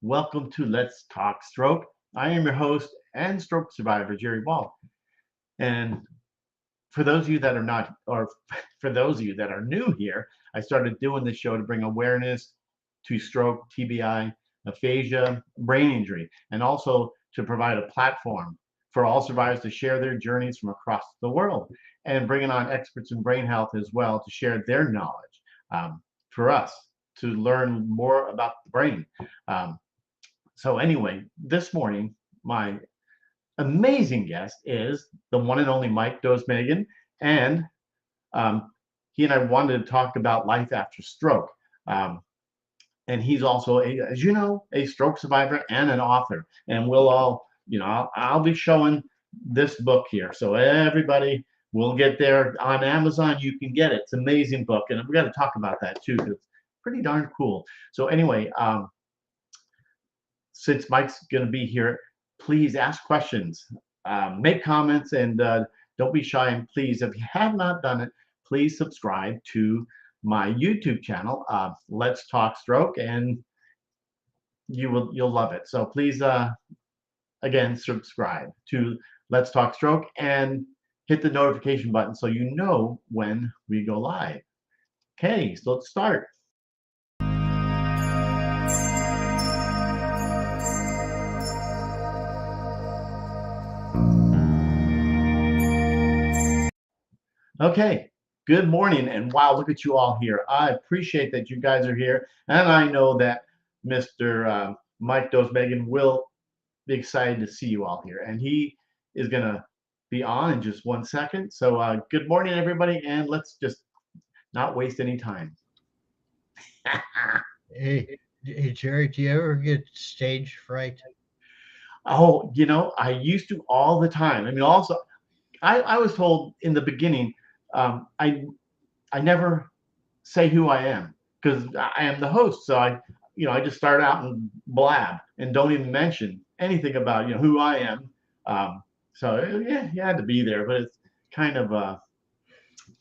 Welcome to Let's Talk Stroke. I am your host and stroke survivor, Jerry Ball. And for those of you that are not, or for those of you that are new here, I started doing this show to bring awareness to stroke, TBI, aphasia, brain injury, and also to provide a platform for all survivors to share their journeys from across the world and bringing on experts in brain health as well to share their knowledge for us to learn more about the brain. Um, so anyway, this morning, my amazing guest is the one and only Mike Dosemagen, and he and I wanted to talk about life after stroke. Um, and he's also, as you know, a stroke survivor and an author. And we'll all, I'll be showing this book here, so everybody will get there on Amazon. You can get it. It's an amazing book, and we got to talk about that too because it's pretty darn cool. So anyway, since Mike's going to be here, please ask questions, make comments, and don't be shy. And please, if you have not done it, please subscribe to my YouTube channel, Let's Talk Stroke, and you'll love it. So please, again, subscribe to Let's Talk Stroke and hit the notification button so you know when we go live. Okay, so let's start. Okay, good morning, and wow, look at you all here. I appreciate that you guys are here, and I know that Mr. Mike Dosemagen will be excited to see you all here, and he is going to be on in just 1 second. So good morning, everybody, and let's just not waste any time. Hey, Jerry, do you ever get stage fright? Oh, I used to all the time. I mean, also, I was told in the beginning, I never say who I am because I am the host. So I just start out and blab and don't even mention anything about who I am. So yeah, you had to be there, but it's kind of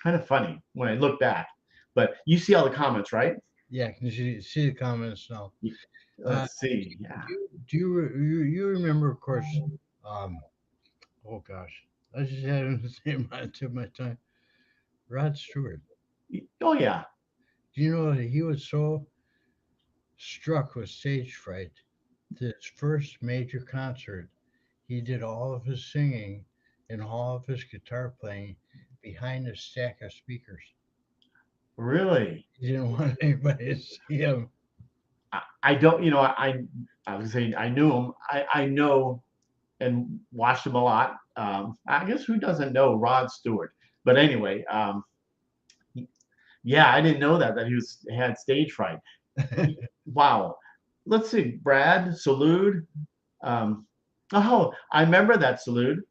kind of funny when I look back. But you see all the comments, right? Yeah, can you see the comments now? Uh, Let's see. Yeah. do you remember, of course, um, oh gosh, I just had him say my tip of my tongue. Rod Stewart. Oh yeah. Do you know that he was so struck with stage fright that his first major concert, he did all of his singing and all of his guitar playing behind a stack of speakers. Really. He didn't want anybody to see him. I don't. I was saying I knew him. I know and watched him a lot. I guess who doesn't know Rod Stewart? But anyway, yeah, I didn't know that he had stage fright. Wow. Let's see, Brad Salute. Um, oh, I remember that Salute.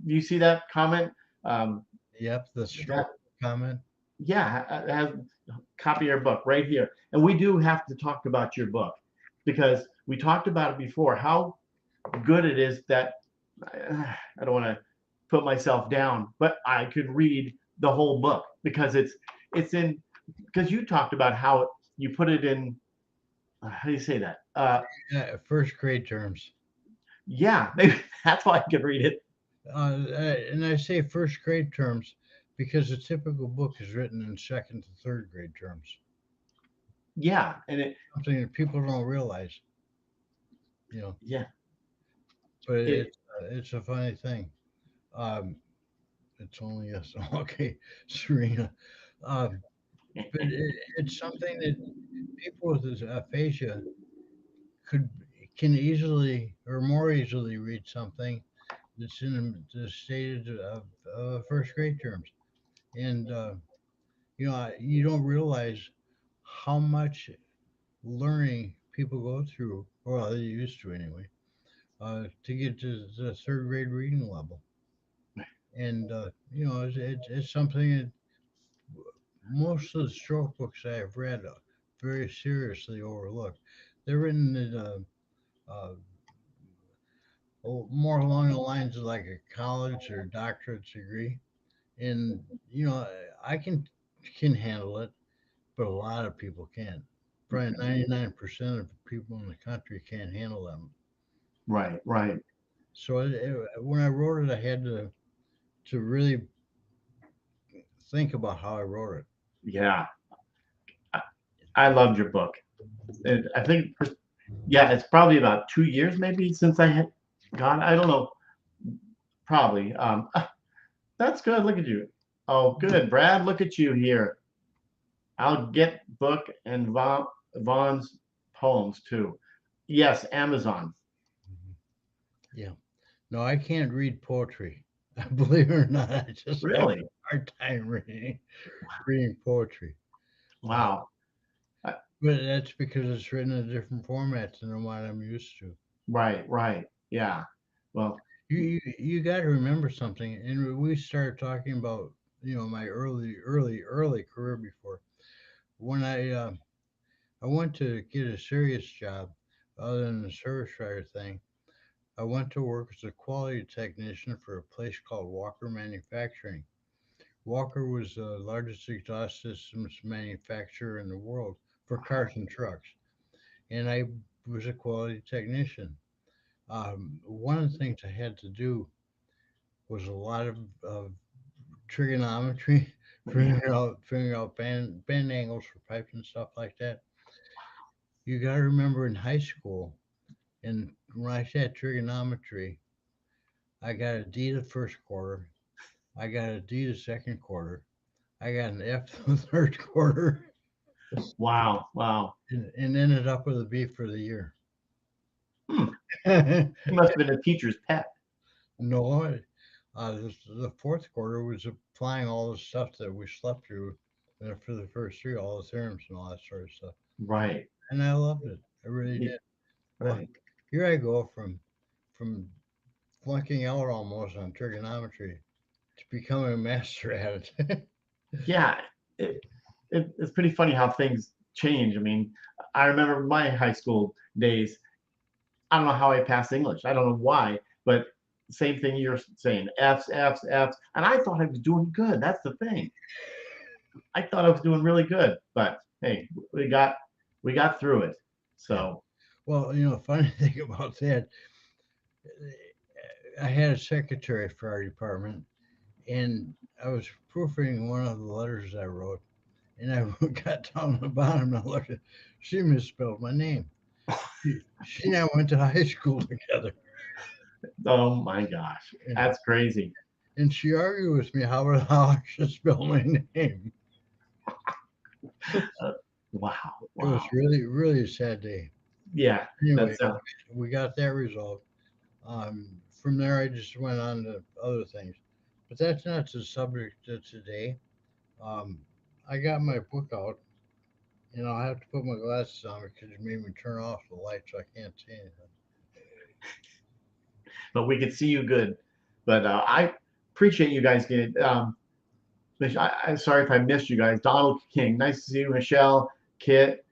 You see that comment? Um, Yep, the that stroke comment. yeah, has a copy of your book right here. And we do have to talk about your book because we talked about it before. How good it is that I don't want to put myself down, but I could read the whole book because it's in because you talked about how you put it in. How do you say that? First grade terms. Yeah, maybe that's why I could read it. And I say first grade terms because a typical book is written in second to third grade terms. Yeah, and it Something that people don't realize, you know. yeah But it it's a funny thing. Um, it's only us. Okay, Serena. Um, but it's something that people with this aphasia could can easily or more easily read something that's in the state of first grade terms. And you don't realize how much learning people go through, well, they used to anyway, to get to the third grade reading level. And it's something that most of the stroke books I have read very seriously overlook. They're written in uh, more along the lines of like a college or doctorate degree, and I can handle it, but a lot of people can't. probably 99% of the people in the country can't handle them. Right, right. So when I wrote it, I had to really think about how I wrote it. Yeah, I, I loved your book. And I think, yeah, it's probably about 2 years maybe since I had gone. I don't know, probably. That's good. Look at you. Oh, good, Brad. Look at you here. I'll get book and Vaughn's poems too. Yes, Amazon. Mhm. Yeah. No, I can't read poetry. Believe it or not, I just have Really? a hard time reading poetry. Uh, Wow. Uh, but that's because it's written in a different format than what I'm used to. right, right. Yeah. Well, You got to remember something, and we started talking about my early career before when I went to get a serious job other than the service writer thing. I went to work as a quality technician for a place called Walker Manufacturing. Walker was the largest exhaust systems manufacturer in the world for cars and trucks, and I was a quality technician. One of the things I had to do was a lot of trigonometry, yeah. figuring out bend angles for pipes and stuff like that. You got to remember in high school, and when I said trigonometry, I got a D the first quarter, I got a D the second quarter, I got an F the third quarter, Wow, wow. and ended up with a B for the year. Hmm. You must have been a teacher's pet. No, the fourth quarter was applying all the stuff that we slept through for the first three, all the theorems and all that sort of stuff. Right. And I loved it. I really Yeah, did. Well, right. here I go from flunking out almost on trigonometry to becoming a master at it. Yeah. It, it's pretty funny how things change. I mean, I remember my high school days. I don't know how I passed English. I don't know why, but same thing you're saying. F's, F's, F's. And I thought I was doing good. That's the thing. I thought I was doing really good. But hey, we got through it. Yeah. So Well, funny thing about that, I had a secretary for our department, and I was proofreading one of the letters I wrote, and I got down to the bottom and I looked at, she misspelled my name. She and I went to high school together, oh my gosh. and, That's crazy. and she argued with me how I should spell my name. Uh, wow. It was Wow. really a sad day. Yeah. Anyway, That's we got that resolved. From there, I just went on to other things, but that's not the subject of today. Um, I got my book out, and I'll have to put my glasses on because you made me turn off the light so I can't see anything. but we could see you good. But I appreciate you guys getting. I'm sorry if I missed you guys. Donald King, nice to see you. Michelle, Kit,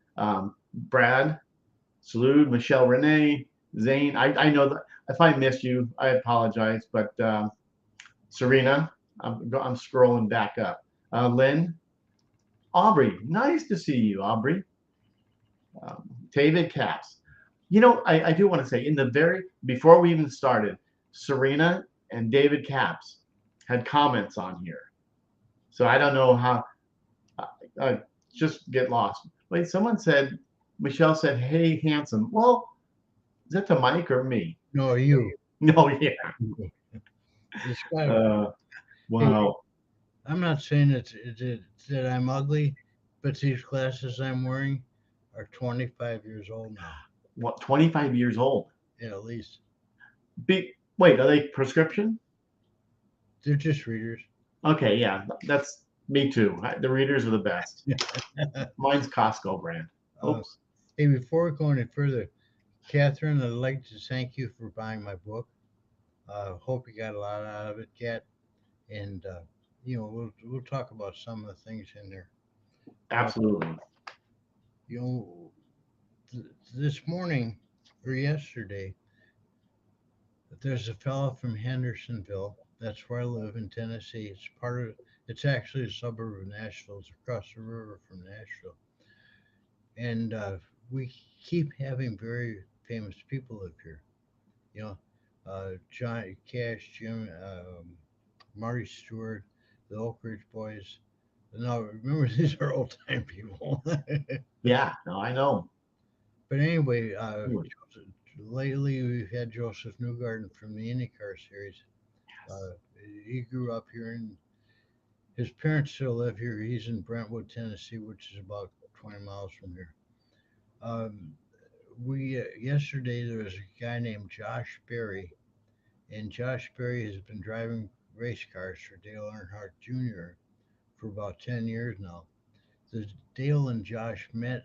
Brad, Salute, Michelle, Renee, Zane. I know that if I missed you, I apologize. But Serena, I'm scrolling back up. Lynn, Aubrey, nice to see you, Aubrey. David Caps. I do want to say in the very before we even started, Serena and David Caps had comments on here. So I don't know how. Uh, uh, just get lost. Wait, someone said Michelle said, "Hey, handsome." Well, is that the mic or me? No, you. No, yeah. It's got to be. Uh, Hey, wow. I'm not saying that I'm ugly, but these glasses I'm wearing are 25 years old now, What? 25 years old. at least. Wait, are they prescription? They're just readers. Okay, yeah, that's me too. The readers are the best. Mine's Costco brand. uh, Oops. hey, before we go any further, Catherine, I'd like to thank you for buying my book. Hope you got a lot out of it, Kat. And we'll talk about some of the things in there. Uh, Absolutely. you know, this morning or yesterday, there's a fellow from Hendersonville. That's where I live in Tennessee. It's actually a suburb of Nashville. It's across the river from Nashville. and we keep having very famous people live here. You know, John Cash, Jim, Marty Stewart, the Oak Ridge Boys. Now, remember, these are old time people. But Yeah, no, I know. anyway, lately we've had Joseph Newgarden from the IndyCar series. Uh, he grew up here, and his parents still live here. He's in Brentwood, Tennessee, which is about 20 miles from here. Um, we Yesterday there was a guy named Josh Berry, and Josh Berry has been driving race cars for Dale Earnhardt Jr. for about 10 years now. The Dale and Josh met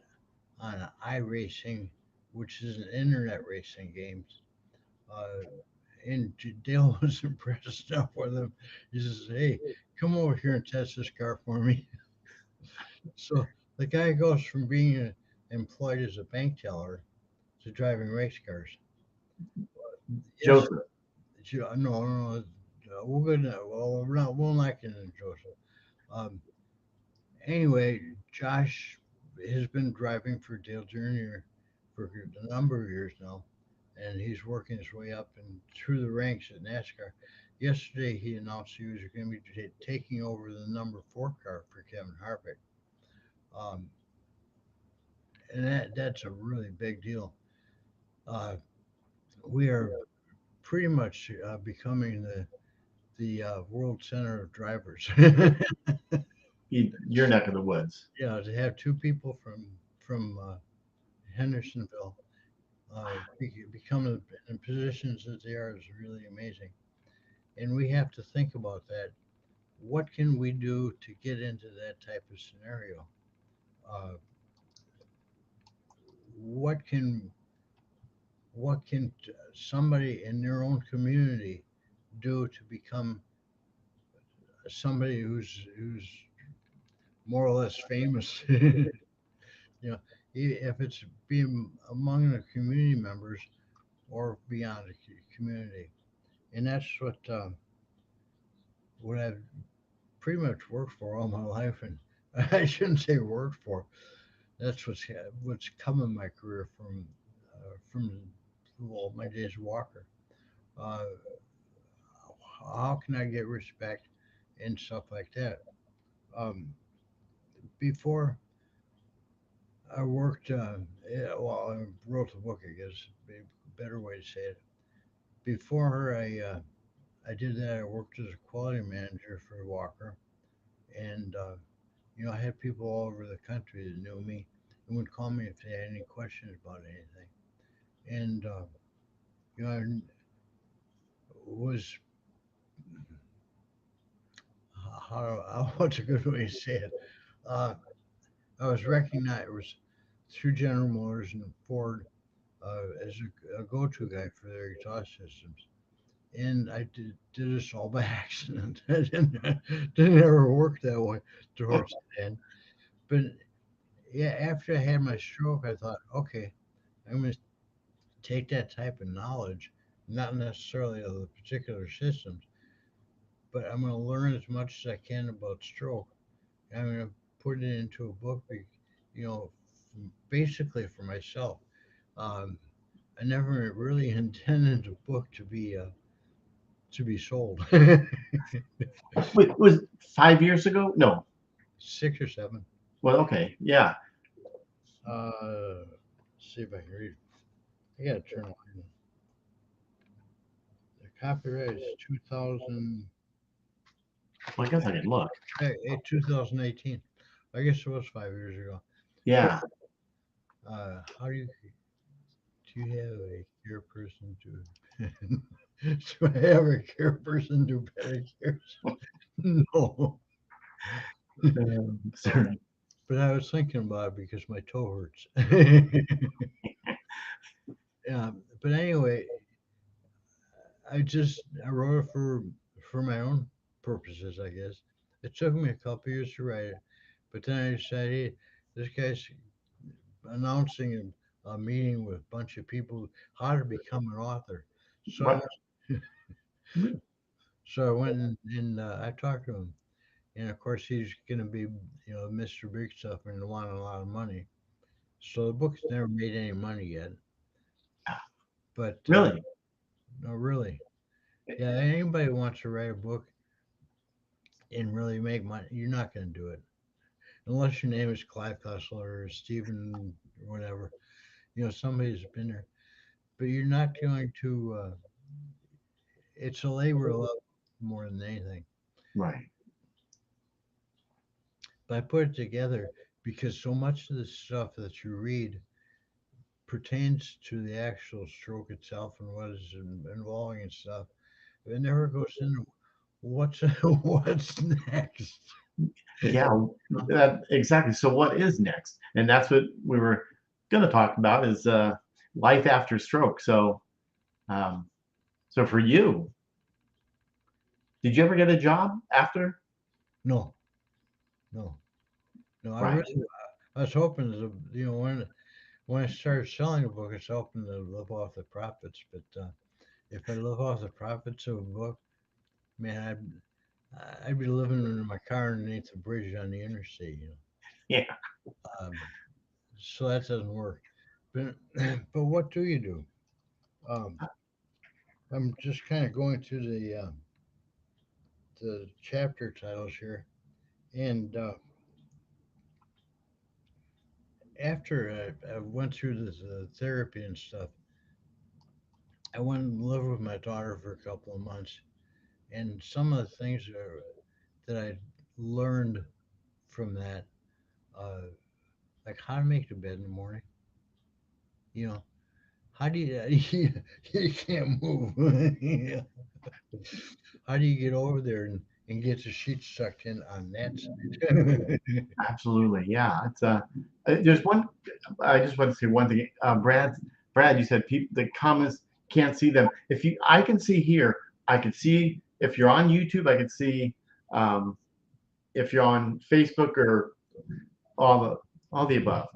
on iRacing, which is an internet racing game. Uh, and Dale was impressed enough with him. He says, "Hey, come over here and test this car for me." So the guy goes from being employed as a bank teller to driving race cars. Yes, Joseph. no, no, no. We're gonna. Well, we're not. We're not getting Joseph. Um, Anyway, Josh has been driving for Dale Jr. for a number of years now, and he's working his way up and through the ranks at NASCAR. Yesterday, he announced he was going to be taking over the number four car for Kevin Harvick, um, and that's a really big deal. Uh, we are pretty much becoming the world center of drivers. Your neck of the woods. Yeah, to have two people from Hendersonville become in positions that they are is really amazing. And we have to think about that. What can we do to get into that type of scenario? Uh, what can somebody in their own community do to become somebody who's more or less famous? You know, if it's being among the community members or beyond the community, and that's what I've pretty much worked for all my life, and I shouldn't say worked for. That's what's come in my career from well, my days of Walker. Uh, how can I get respect and stuff like that? Um, Before I worked, yeah, well, I wrote the book. I guess a better way to say it. Before I did that, I worked as a quality manager for Walker, and I had people all over the country that knew me and would call me if they had any questions about anything. And I was what's a good way to say it? Uh, I was recognized. It was through General Motors and Ford as a go-to guy for their exhaust systems. And I did this all by accident. I didn't ever work that way towards the end. But yeah, after I had my stroke, I thought, okay, I'm going to take that type of knowledge, not necessarily of the particular systems, but I'm going to learn as much as I can about stroke. I'm going to put it into a book, you know, basically for myself. Um, I never really intended the book to be sold. Wait, was it 5 years ago? No. 6 or 7. Well, okay. Yeah. See if I can read. I gotta turn it on. The copyright is 2000, Well, I guess I can look. 2018. I guess it was 5 years ago. But Yeah. how do you have a care person do? Do I have a care person do pedicures? No. Sorry. But I was thinking about it because my toe hurts. Yeah. But anyway, I wrote it for my own purposes, I guess. It took me a couple years to write it, but then I decided, hey, this guy's announcing a meeting with a bunch of people how to become an author. So I What? went, so I went and I talked to him, and of course he's going to be Mr. Big Stuff and want a lot of money. So the book's never made any money yet, but Really? no, really, yeah. Anybody who wants to write a book and really make money, you're not going to do it unless your name is Clive Cussler or Stephen or whatever. Somebody's been there, but you're not going to. It's a labor of love more than anything. Right. But I put it together because so much of the stuff that you read pertains to the actual stroke itself and what is involving and stuff. It never goes into what's what's next. Yeah, exactly. So what is next? And that's what we were going to talk about is life after stroke. Um, so for you, did you ever get a job after? No, no, no. Right. I was hoping to, when I started selling a book, I was hoping to live off the profits. But if I live off the profits of a book, man, I'd be living in my car underneath the bridge on the interstate. Yeah. Um, so that doesn't work. But but what do you do? Um, I'm just kind of going through the chapter titles here, and after I went through this therapy and stuff, I went and lived with my daughter for a couple of months, and some of the things that I learned from that, uh, like how to make the bed in the morning. You know, how do you you can't move? How do you get over there and get the sheets sucked in on that side? Absolutely. Yeah. It's there's one. I just want to say one thing. Brad, you said people the comments can't see them. If you, I can see here. I can see if you're on YouTube. I can see um, if you're on Facebook or all the all the above.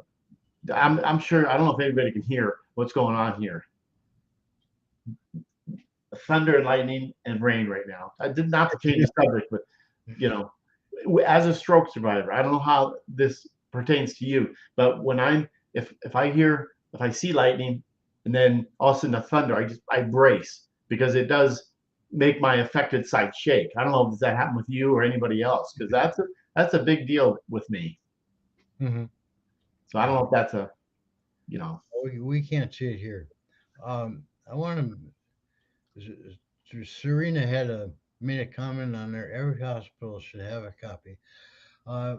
I'm sure. I don't know if anybody can hear what's going on here. Thunder and lightning and rain right now. I did not to change the subject, but you know, as a stroke survivor, I don't know how this pertains to you, but when I'm if I hear if I see lightning and then all of a sudden a thunder, I brace because it does make my affected side shake. I don't know if that happened with you or anybody else because that's a big deal with me. Hmm. So I don't know if that's a you know We can't see it here. I want to. Serena had made a comment on there. Every hospital should have a copy. Uh,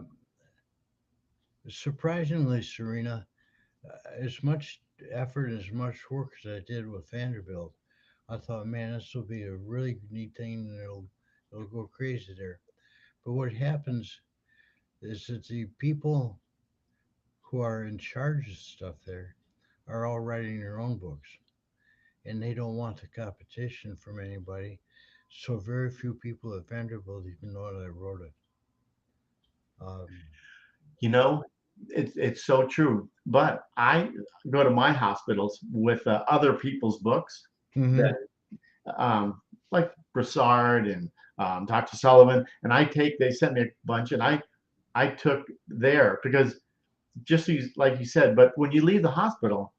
Surprisingly, Serena, as much effort and as much work as I did with Vanderbilt, I thought, man, this will be a really neat thing, and it'll go crazy there. But what happens is that the people who are in charge of stuff there are all writing their own books, and they don't want the competition from anybody. So very few people at Vanderbilt even know that I wrote it. Um, you know it's so true. But I go to my hospitals with other people's books hmm that like Broussard and Dr. Sullivan, and they sent me a bunch, and I took there because just like you said, but when you leave the hospital,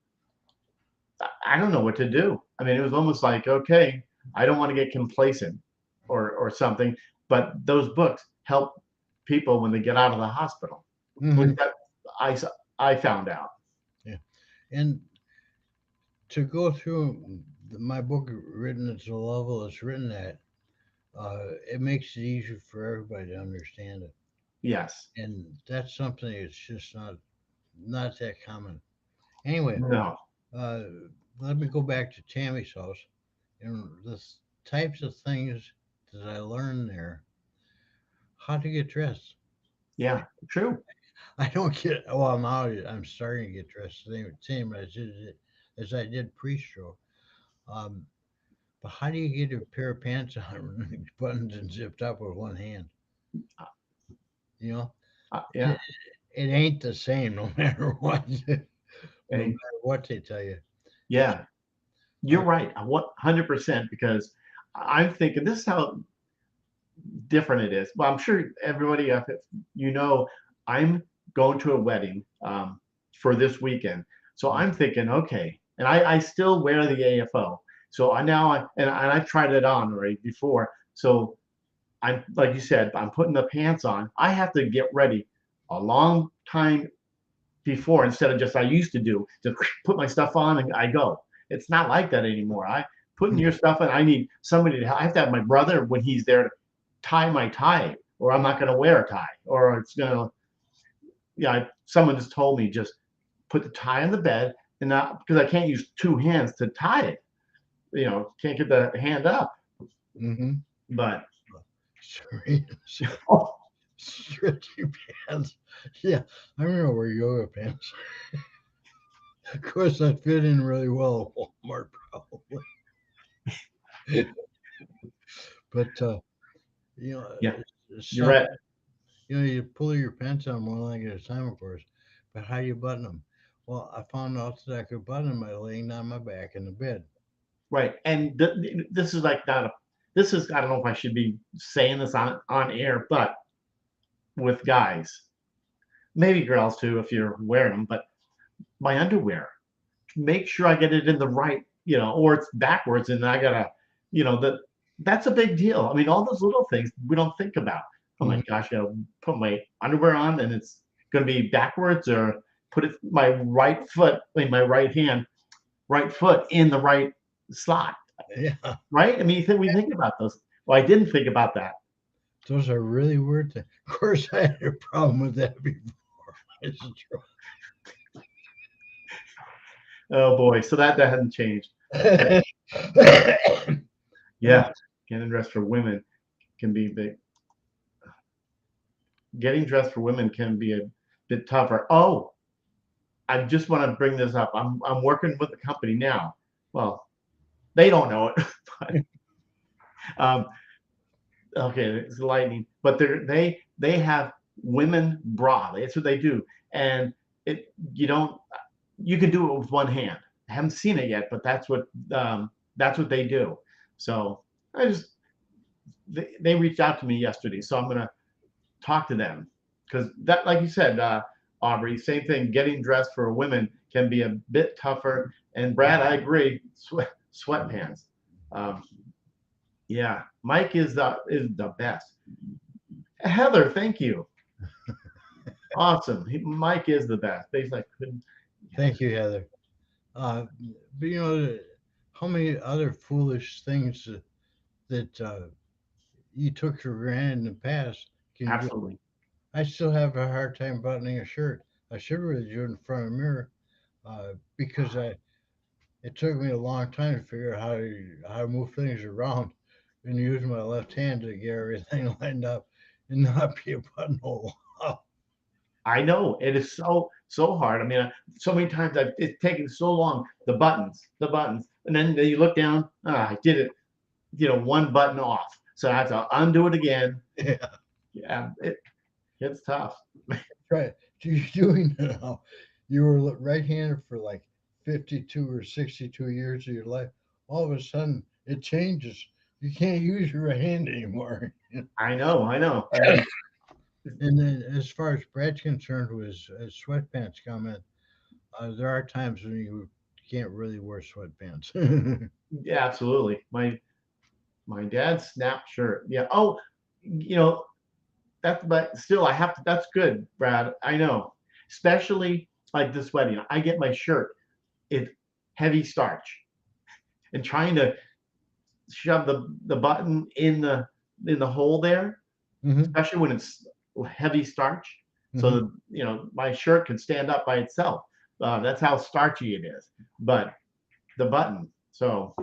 I don't know what to do. I mean, it was almost like, okay, I don't want to get complacent or something, but those books help people when they get out of the hospital. At hmm least that I I found out. Yeah. And to go through my book written at the level it's written at, it makes it easier for everybody to understand it. Yes. And that's something that's just not that common. Anyway, No. uh, let me go back to Tammy's house and the types of things that I learned there. How to get dressed. Yeah. True. I don't get. Well, now I'm starting to get dressed same as I did pre-stroke. Um, but how do you get a pair of pants on, buttons and zipped up with one hand? You know, Yeah. it, it ain't the same no matter what. No And matter what they tell you. It's yeah, you're uh, right. 100% because I'm thinking this is how different it is. But I'm sure everybody, you know, I'm going to a wedding. for this weekend. So I'm thinking, okay, and I still wear the AFO. So I tried it on already before. So I'm like you said, I'm putting the pants on. I have to get ready a long time before instead of just I used to do just put my stuff on and I go. It's not like that anymore. I putting your stuff in. I need somebody to. I have to have my brother when he's there to tie my tie, or I'm not going to wear a tie, or it's going to. Yeah, someone just told me just put the tie on the bed and not because I can't use two hands to tie it. Can't get the hand up. Mm-hmm. But oh, Stretchy pants. Yeah, I remember wear yoga pants. Of course, that fit in really well at Walmart, probably. But you know, yeah, it's you're something. right. You pull your pants on one leg at a time, of course. But how do you button them? Well, I found out that I could button them by laying on my back in the bed. Right. And this is like not a. This is I don't know if I should be saying this on air, but with guys, maybe girls too if you're wearing them, but my underwear. Make sure I get it in the right, or it's backwards and I gotta, that's a big deal. I mean, all those little things we don't think about. Oh my Mhm. gosh, I gotta put my underwear on and it's gonna be backwards or put it my right foot, I mean my right foot in the right slot, Yeah, right? I mean, we think about those. Well, I didn't think about that. those are really weird things. Of course, I had a problem with that before. It's Oh boy, so that hasn't changed. But true. yeah, getting dressed for women can be big. Getting dressed for women can be a bit tougher. Oh, I just want to bring this up. I'm working with a company now. Well, they don't know it, but um, okay, it's lightning. But they have women bra. That's what they do, and you don't you can do it with one hand. I haven't seen it yet, but that's what they do. So I just they reached out to me yesterday, so I'm gonna talk to them because that, like you said, Aubrey, same thing. Getting dressed for women can be a bit tougher. And Brad, I agree. Sweatpants. Um, yeah, Mike is the best. Heather, thank you. Awesome. Mike is the best. They like couldn't. Thank you, Heather. Uh, but how many other foolish things that you took for granted in the past can you do? Absolutely. I still have a hard time buttoning a shirt. I should really do it in front of a mirror because it took me a long time to figure out how to move things around and use my left hand to get everything lined up and not be a buttonhole. I know it is so hard. I mean, so many times it's taken so long. The buttons, and then you look down. Ah, I did it. One button off, so I have to undo it again. Yeah, Yeah, it's tough. right. So you're doing it now. You were right-handed for like 52 or 62 years of your life. All of a sudden, it changes. You can't use your right hand anymore. I know, I know. I mean, And then, as far as Brad's concerned, with his sweatpants comment, there are times when you can't really wear sweatpants. yeah, absolutely. My dad's snap shirt. Yeah. Oh, you know but still, I have to. That's good, Brad. I know, especially like this wedding. I get my shirt. It's heavy starch, and trying to shove the button in the hole there, Hmm. especially when it's heavy starch. So Hmm. my shirt can stand up by itself. That's how starchy it is. But the button. So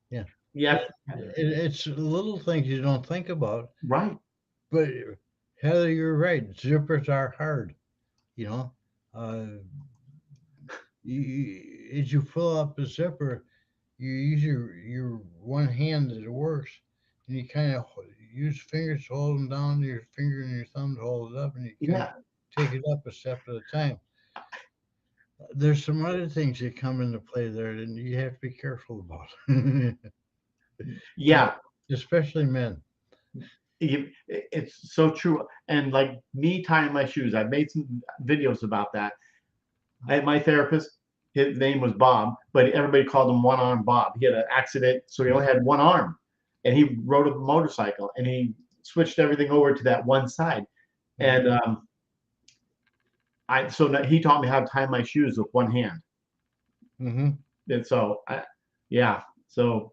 Yeah, yes, it's little things you don't think about. right. But Heather, you're right. Zippers are hard. You know, uh, as you fill up a zipper, you use your one hand that it works, and you kind of use fingers to hold them down, your finger and your thumb to hold it up, and you kind of Yeah, take it up a step at a time. There's some other things that come into play there, and you have to be careful about, yeah. especially men. It's so true. And like me tying my shoes, I've made some videos about that. My therapist, his name was Bob, but everybody called him One Arm Bob. He had an accident, so he only had one arm, and he rode a motorcycle, and he switched everything over to that one side. Mm-hmm. And he taught me how to tie my shoes with one hand. Mm-hmm. And so, yeah, so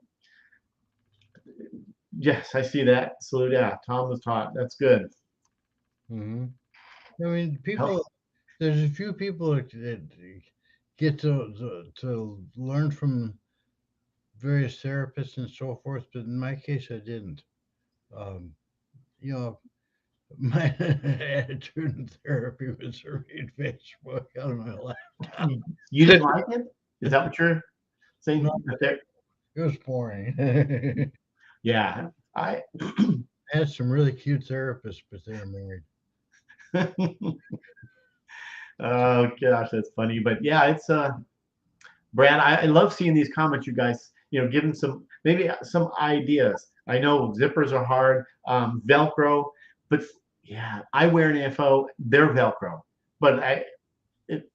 yes, I see that. So yeah, Tom was taught. That's good. Mm-hmm. I mean, Help. people. There's a few people that get to learn from various therapists and so forth, but in my case, I didn't. Um, you know, my attitude in therapy was to read Facebook on my laptop. You didn't like it? Is that what you're saying? No, it was boring. I Yeah, I. had some really cute therapists, but they were married. Oh gosh, that's funny. But yeah, it's Brad, I love seeing these comments, you guys, giving some maybe some ideas. I know zippers are hard, Velcro, but yeah, I wear an AFO, they're Velcro, but it,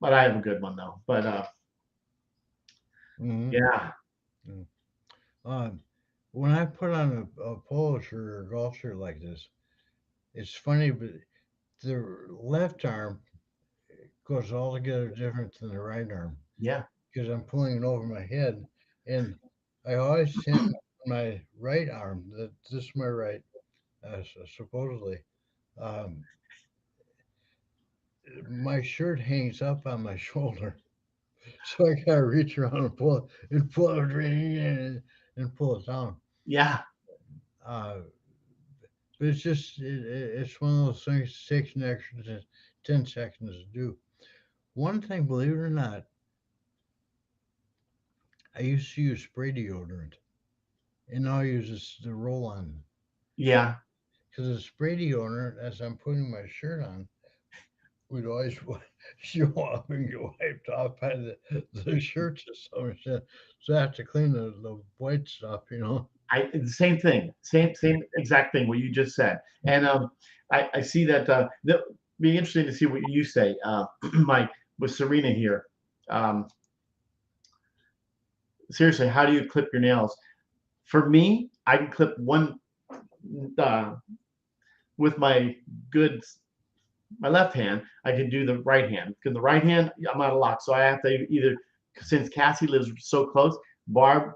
but I have a good one though. But Mm-hmm. yeah, Mm. When I put on a polo shirt or a golf shirt like this, it's funny, but the left arm goes altogether different than the right arm yeah, because I'm pulling it over my head, and I always tend my right arm. That this is my right, supposedly. Um, my shirt hangs up on my shoulder, so I gotta reach around and pull it right in and pull it down. yeah, Uh, but it's just it's one of those things that takes an extra 10 seconds to do. One thing, believe it or not, I used to use spray deodorant, and now I use the roll on. yeah, Because the spray deodorant, as I'm putting my shirt on, would always show up and get wiped off by the shirt to some extent. So I have to clean the white stuff. the same thing, same exact thing what you just said, and I see that that be interesting to see what you say, Mike, with Serena here. Um, Seriously, how do you clip your nails? For me, I can clip one uh, with good my left hand. I can do the right hand because the right hand I'm out of luck, so I have to either, since Cassie lives so close, Barb,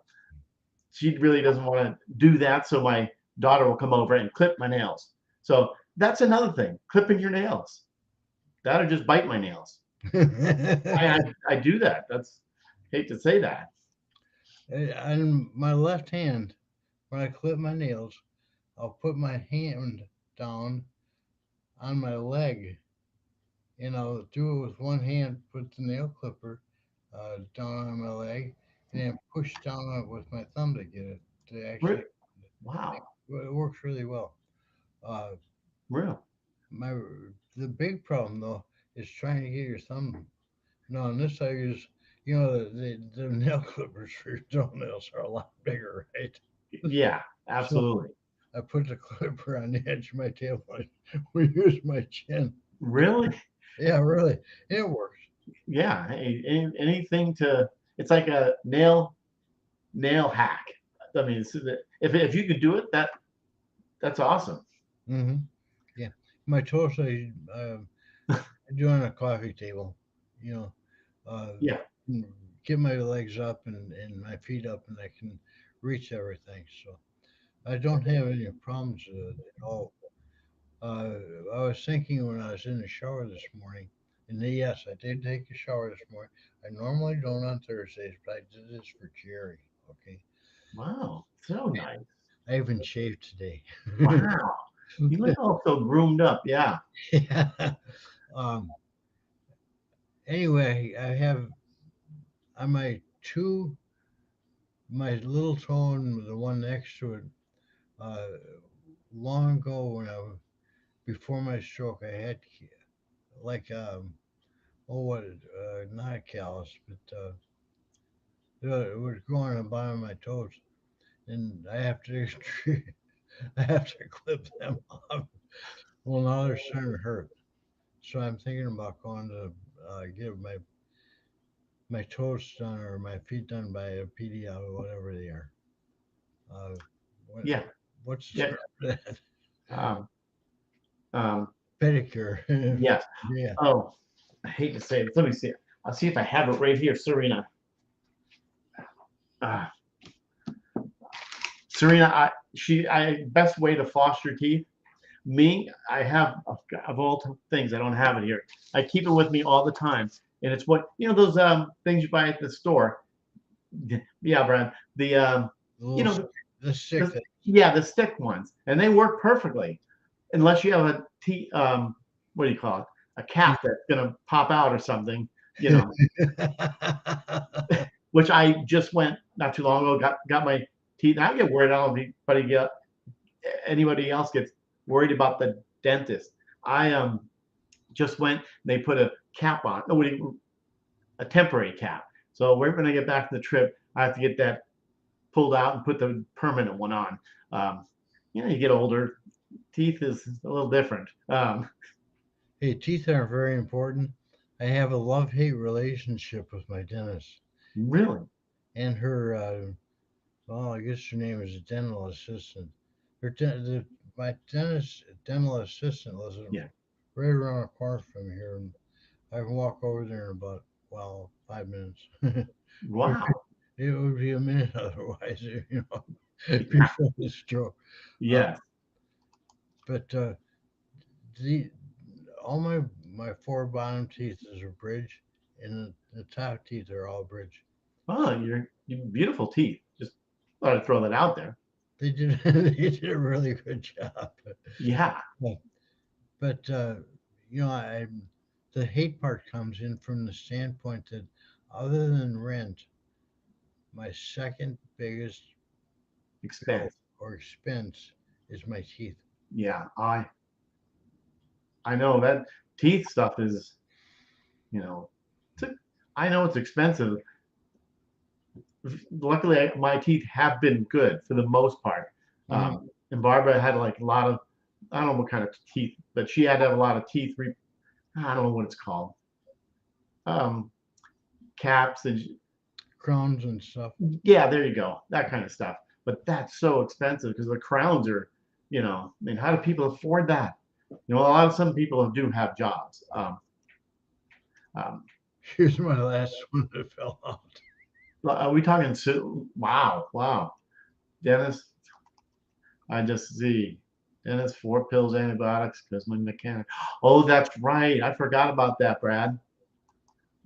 she really doesn't want to do that, so my daughter will come over and clip my nails. So that's another thing, clipping your nails. That'll just bite my nails. I I, I do that. That's hate to say that. On my left hand, when I clip my nails, I'll put my hand down on my leg, and I'll do it with one hand, put the nail clipper down on my leg, and then push down on it with my thumb to get it to actually. Wow, It works really well. Uh, real. my the big problem though is trying to get your thumb. No, on this I use. The nail clippers for your toenails are a lot bigger, right? Yeah, So absolutely. I put the clipper on the edge of my table. We use my chin. Really? Yeah, really, it works. Yeah. Hey, anything to. It's like a nail hack. I mean, if you could do it, that's awesome. Hmm. Yeah, my toast I do on a coffee table. You know, uh, Yeah. mm, get my legs up and my feet up, and I can reach everything. So I don't have any problems with it at all. Uh, I was thinking when I was in the shower this morning, and yes, I did take a shower this morning. I normally don't on Thursdays, but I did this for Jerry. Okay, Wow. So nice. I even shaved today. Wow. You look all so groomed up. Yeah. Yeah. Um. Anyway, I have on my little toe and the one next to it. Uh, Long ago, before my stroke, I had like not a callus, but it was growing on the bottom of my toes, and I have to I have to clip them off. Well, now they're starting to hurt, so I'm thinking about going to get my toes done or my feet done by a PDL or whatever they are. Uh, what, Yeah, what's the yeah. term for that? Um, um, Pedicure. yes. Yeah. Oh, I hate to say it. Let me see. I'll see if I have it right here, Serena. Uh, Serena, best way to floss your teeth. Me, I have of all things, I don't have it here. I keep it with me all the time, and it's what those things you buy at the store. Yeah, Brad. The The you little know stick, the stick the thing. yeah the stick ones, and they work perfectly, unless you have a what do you call it? A cap that's gonna pop out or something. You know, which I just went not too long ago. Got my teeth. I get worried. I don't know if anybody else gets worried about the dentist. I just went. They put a cap on. Nobody a temporary cap. So right when I get back from the trip, I have to get that pulled out and put the permanent one on. Um, you get older, teeth is a little different. Hey, teeth are very important. I have a love-hate relationship with my dentist Really? and her. Well, I guess her name is a dental assistant. My dentist dental assistant lives Yeah. right around the corner from here, and I can walk over there in about 5 minutes. Wow. It would be a minute otherwise, Yeah. before the stroke. Uh, Yes. but the all my four bottom teeth is a bridge, and the top teeth are all bridge. Oh, you're beautiful teeth. Just thought I'd throw that out there. They did they did a really good job. Yeah. But but I the hate part comes in from the standpoint that other than rent, my second biggest bill Expense. or expense is my teeth. Yeah. I know that teeth stuff is, you know, it's a, I know it's expensive. Luckily, my teeth have been good for the most part. Mhm. And Barbara had like a lot of, I don't know what kind of teeth, but she had to have a lot of teeth. I don't know what it's called. Um, caps and Crowns and stuff. yeah, there you go, that kind of stuff. But that's so expensive because the crowns are, I mean, how do people afford that? A lot of some people do have jobs. Um, Here's my last one that fell out. are we talking? Wow, wow, Dennis. I just see. Dennis, 4 pills, antibiotics, because my mechanic. Oh, that's right. I forgot about that, Brad.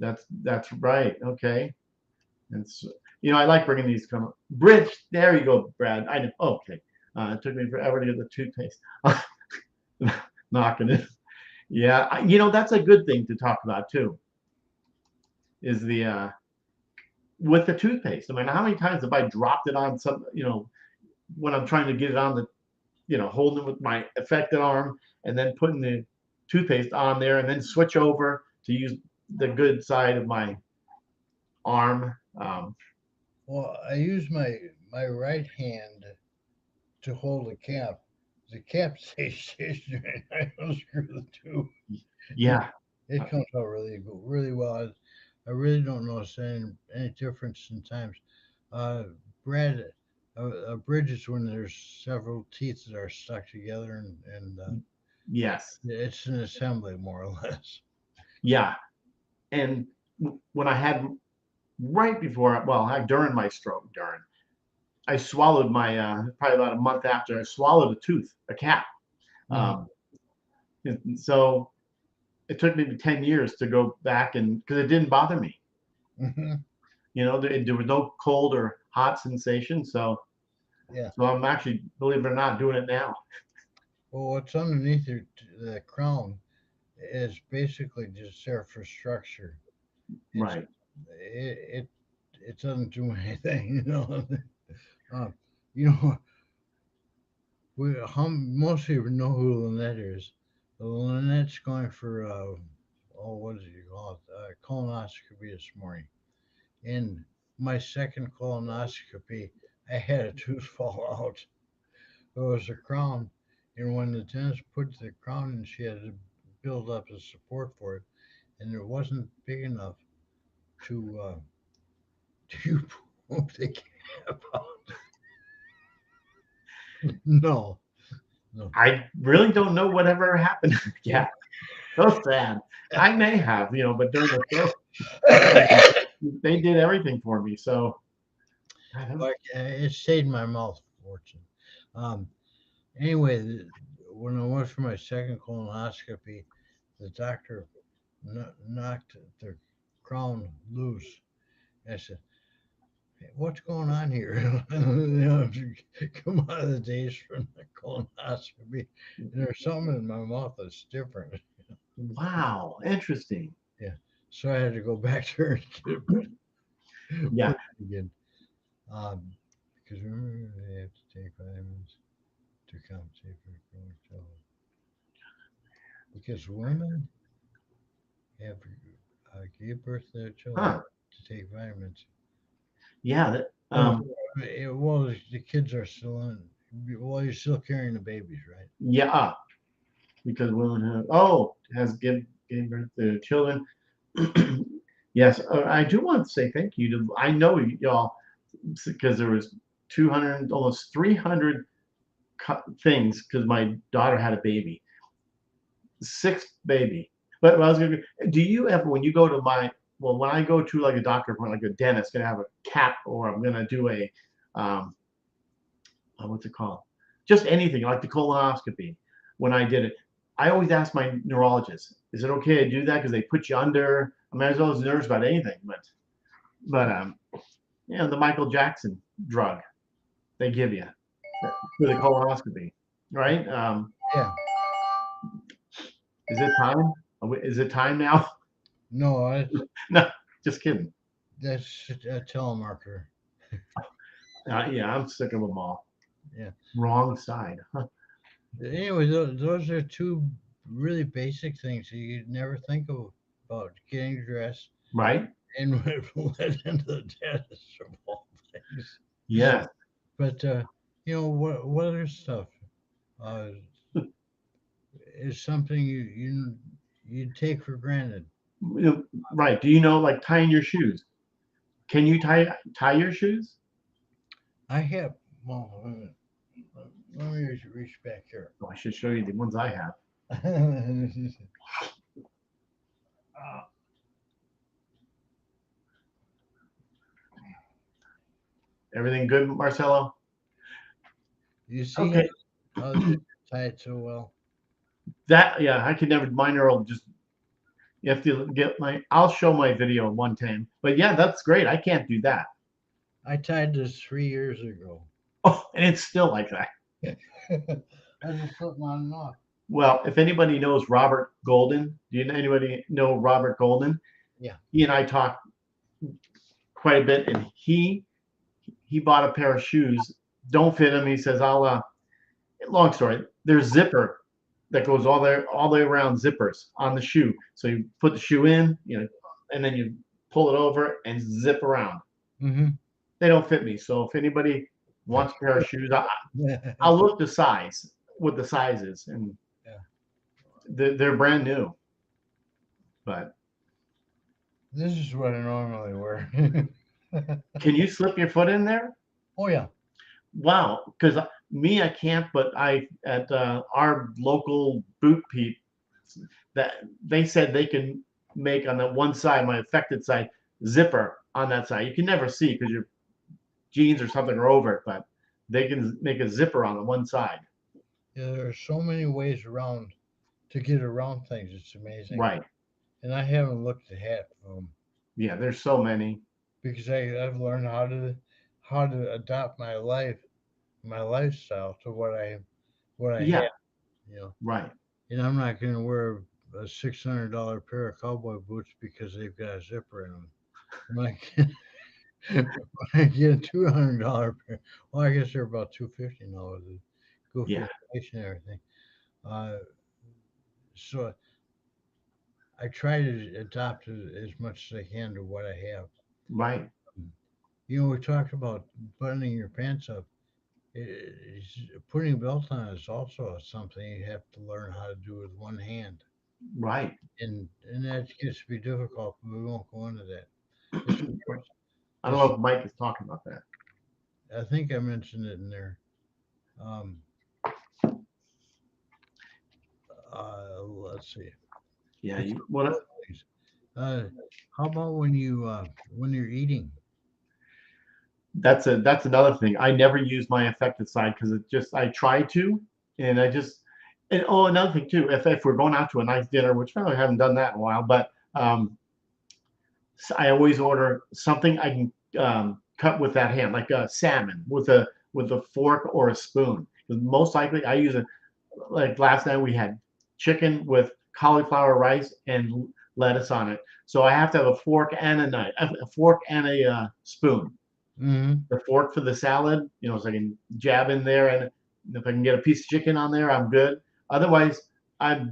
That's right. Okay. And so, I like bringing these come. Bridge. There you go, Brad. I know. Okay. It took me forever to get the toothpaste. Knocking it. Yeah. That's a good thing to talk about too. Is the with the toothpaste. I mean, how many times have I dropped it on some? When I'm trying to get it on the holding it with my affected arm and then putting the toothpaste on there and then switch over to use the good side of my arm. Well, I use my right hand to hold the cap. The cap stays stationary. I unscrew the tube. It, Yeah, it comes out really well. I really don't notice any difference in times. Uh, Brad, a bridge is when there's several teeth that are stuck together, and yes, it's an assembly more or less. yeah. And when I had right before, well, during my stroke, I swallowed my probably about a month after I swallowed a tooth, a cap. Mhm. Um, and so it took maybe 10 years to go back and because it didn't bother me. Mhm. There was no cold or hot sensation. Yeah. So I'm actually, believe it or not, doing it now. Well, what's underneath the crown is basically just there for structure. It's Right. it it, it doesn't do anything. Um, you know, most people know who Lynette is. Lynette's going for what did you call it? Colonoscopy this morning. In my second colonoscopy, I had a tooth fall out. It was a crown, and when the dentist put the crown in, she had to build up a support for it. and it wasn't big enough to to poop the cap out. No, no. I really don't know whatever happened. Yeah, so sad. I may have, but during the throat thing, they did everything for me. So, God, that was- Like it stayed in my mouth, fortune. Um, anyway, when I went for my second colonoscopy, the doctor knocked the crown loose. I said, "Hey, what's going on here?" Come out of the days from the colonoscopy, and there's something in my mouth that's different. wow, interesting. Yeah, so I had to go back there and get it Yeah, put in again. Um, because remember they have to take vitamins to compensate for growing children. Because women have give birth to their children huh? to take vitamins. Yeah, that, Oh, well, the kids are still in. Well, you're still carrying the babies, right? yeah, because women have has gave birth to children. Yes, I do want to say thank you to I know y'all because there was 200, almost 300 things because my daughter had a baby, sixth baby. But I was gonna, do you ever when you go to when I go to like a doctor appointment, like a dentist, gonna have a cap or I'm gonna do a um, what's it called? Just anything like the colonoscopy. When I did it, I always ask my neurologist, "Is it okay to do that?" Because they put you under. I mean, I was always nervous about anything, but the Michael Jackson drug they give you for the colonoscopy, right? Yeah. Is it time? Is it time now? No, No, just kidding. that's a telemarketer. Yeah, I'm sick of them all. Yeah. Wrong side, huh? Anyway, those are two really basic things that you never think of about getting dressed Right? and led into the dentist of all things. Yes. But what other stuff uh, is something you take for granted? Right. Do you know like tying your shoes? Can you tie your shoes? I have. Well, let me reach back here. Oh, I should show you the ones I have. uh, Everything good, Marcelo? you see Okay. how they tie it so well? That yeah, I could never. Mine are all just. You have to get my. I'll show my video one time. But yeah, that's great. I can't do that. I tied this 3 years ago. Oh, and it's still like that. I just flip on and off. Well, if anybody knows Robert Golden, do you know anybody know Robert Golden? Yeah. He and I talked quite a bit, and he bought a pair of shoes. Don't fit him. He says, "I'll." Long story. There's zipper that goes all the way around zippers on the shoe. So you put the shoe in, and then you pull it over and zip around. Mm-hmm. They don't fit me. So if anybody wants a pair of shoes, Yeah. I'll look the size, what the size is, and they're brand new. But This is what I normally wear. can you slip your foot in there? Oh yeah. Wow, because me, I can't. But I at our local boot peep that they said they can make on that one side, my affected side, zipper on that side. You can never see because your jeans or something are over it, but they can make a zipper on the one side. Yeah, there are so many ways around to get around things. It's amazing. Right. And I haven't looked at half of them Yeah, there's so many. because I've learned how to adapt my lifestyle to what I Yeah, have. You know, right. and I'm not going to wear a $600 pair of cowboy boots because they've got a zipper in them. When I get, when I get a $200 pair, well, I guess they're about 250 now with the goofy Yeah, inflation and everything. Uh, so I try to adopt it as much as I can to what I have. right. We talked about buttoning your pants up. Putting a belt on is also something you have to learn how to do with one hand. Right. and that gets to be difficult. But we won't go into that. As far Right. as I don't this, know if Mike is talking about that. I think I mentioned it in there. Um, let's see. Yeah, It's you what? little things. Uh, how about when you're eating? That's another thing. I never use my affected side because it just I try to, and I just and oh another thing too. If we're going out to a nice dinner, which I haven't done that in a while, but I always order something I can cut with that hand, like a salmon with a fork or a spoon. 'Cause most likely I use a like last night we had chicken with cauliflower rice and lettuce on it. So I have to have a fork and a knife, a fork and a spoon. Hmm. The fork for the salad, so I can jab in there, and if I can get a piece of chicken on there, I'm good. Otherwise, I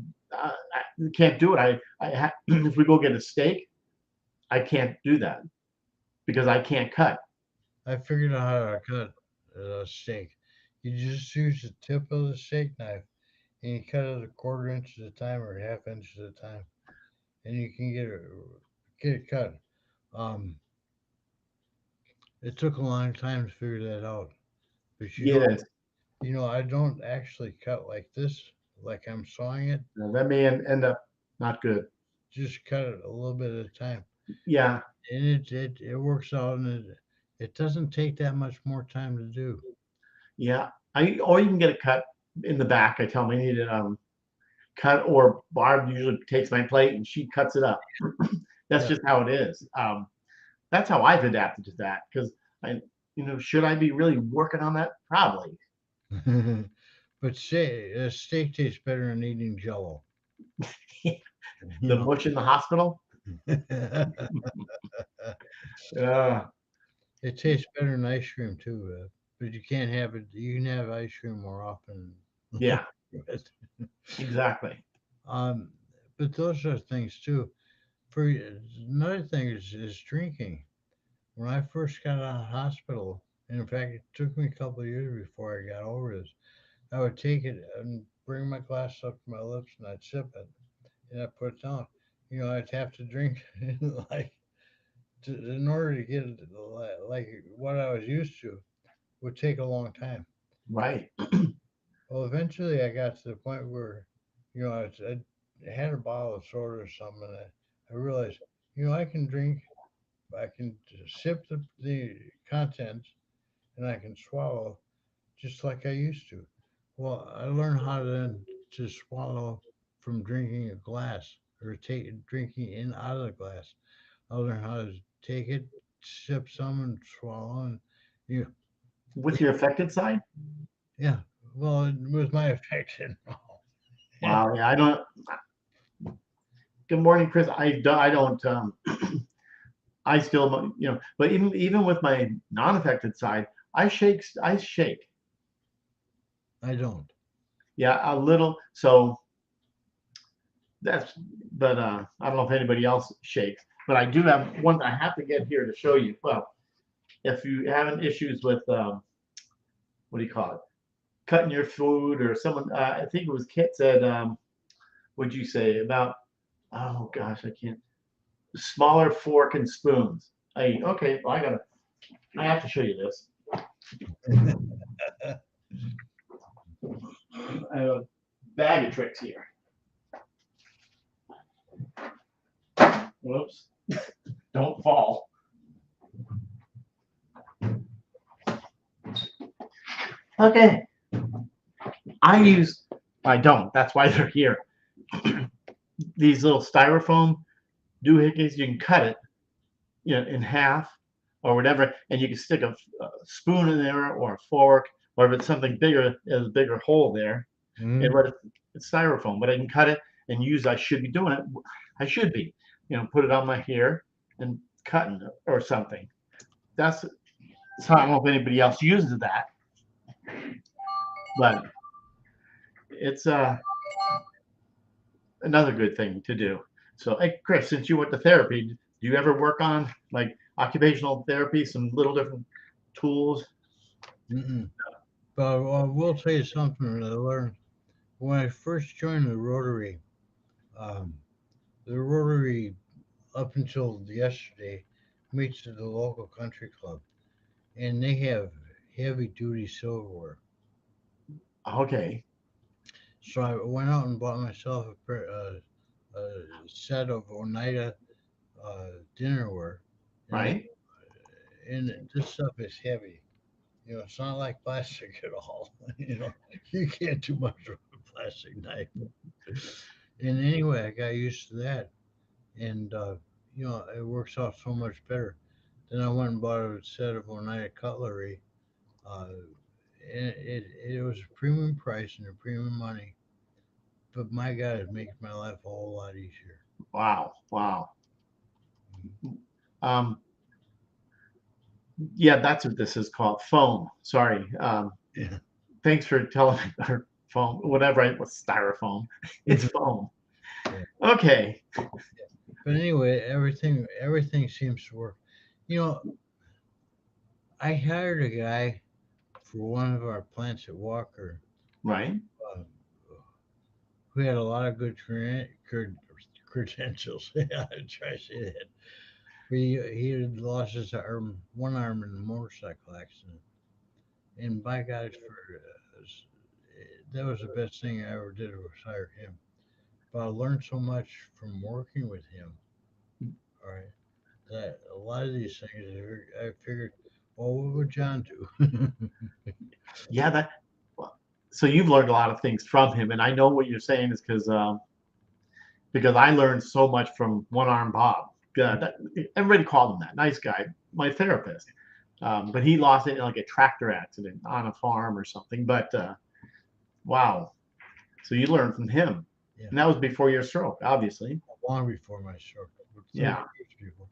can't do it. If we go get a steak, I can't do that because I can't cut. I figured out how to cut a steak. You just use the tip of the steak knife and you cut it a quarter inch at a time or a half inch at a time, and you can get it cut. Um, it took a long time to figure that out, but Yes, I don't actually cut like this, like I'm sawing it. that may end up not good. Just cut it a little bit at a time, Yeah, and it works out, and it doesn't take that much more time to do. yeah. Or you can get it cut in the back. I tell them I need it cut, or Barb usually takes my plate and she cuts it up. That's Yeah. just how it is. That's how I've adapted to that because should I be really working on that? Probably. But steak tastes better than eating Jello. You The know. mush in the hospital. Uh, It tastes better than ice cream too, but you can't have it. You can have ice cream more often. yeah, But, exactly. um, but those are things too. For another thing is drinking. When I first got out of hospital, and in fact, it took me a couple of years before I got over this. I would take it and bring my glass up to my lips, and I'd sip it, and I'd put it down. I'd have to drink like in order to get it like what I was used to would take a long time. Right. Well, eventually I got to the point where, I had a bottle of soda or something, and I realized, I can drink, I can sip the contents, and I can swallow just like I used to. Well, I learned how to swallow from drinking a glass or take drinking in out of the glass. I learned how to take it, sip some, and swallow, and you, With your affected side. yeah. Well, it was my affection. Wow. Yeah. I don't. Good morning, Chris. I don't. I still, but even with my non-affected side, I shake. I shake. I don't. Yeah, a little. So that's. But I don't know if anybody else shakes. But I do have one I have to get here to show you. Well, if you having issues with what do you call it? Cutting your food or someone. I think it was Kit said. What'd you say about? Oh gosh, I can't. Smaller fork and spoons. Okay. Well, I have to show you this. I have a bag of tricks here. Whoops. Don't fall. Okay. I use. I don't. That's why they're here. These little styrofoam doohickeys. You can cut it, in half or whatever, and you can stick a spoon in there or a fork, or if it's something bigger, there's a bigger hole there. And Mm. but it's styrofoam, but I can cut it and use. I should be doing it. I should be, put it on my hair and cutting it or something. That's. So I don't know if anybody else uses that, but it's another good thing to do. So, hey, Chris, since you went to therapy, do you ever work on like occupational therapy, some little different tools? Mm-mm. But I will tell you something that I learned when I first joined the Rotary. Um, the Rotary, up until yesterday, meets at the local country club, and they have heavy duty silverware. Okay. So I went out and bought myself a set of Oneida dinnerware, and Right. this stuff is heavy. It's not like plastic at all. You can't do much with a plastic knife. And anyway, I got used to that, and it works out so much better. Then I went and bought a set of Oneida cutlery. Uh, and it was a premium price and a premium money, but my God, it makes my life a whole lot easier. Wow. Wow. Um, yeah, that's what this is called. Foam. Sorry. Yeah. Thanks for telling me. Or foam, whatever. It was styrofoam. It's foam. Yeah. Okay. But anyway, everything seems to work. You know, I hired a guy for one of our plants at Walker, Right. uh, who had a lot of good credentials. I try to say that. But he had lost his one arm in a motorcycle accident, and by God, that was the best thing I ever did was hire him. But I learned so much from working with him. All right, that a lot of these things I figured, well, what would John do? Yeah. That. Well, so you've learned a lot of things from him, and I know what you're saying is because I learned so much from One Arm Bob. Everybody called him that. Nice guy, my therapist. But he lost it in like a tractor accident on a farm or something. But wow, so you learned from him, Yeah, and that was before your stroke, obviously. long before my stroke, 30 Yeah. years before.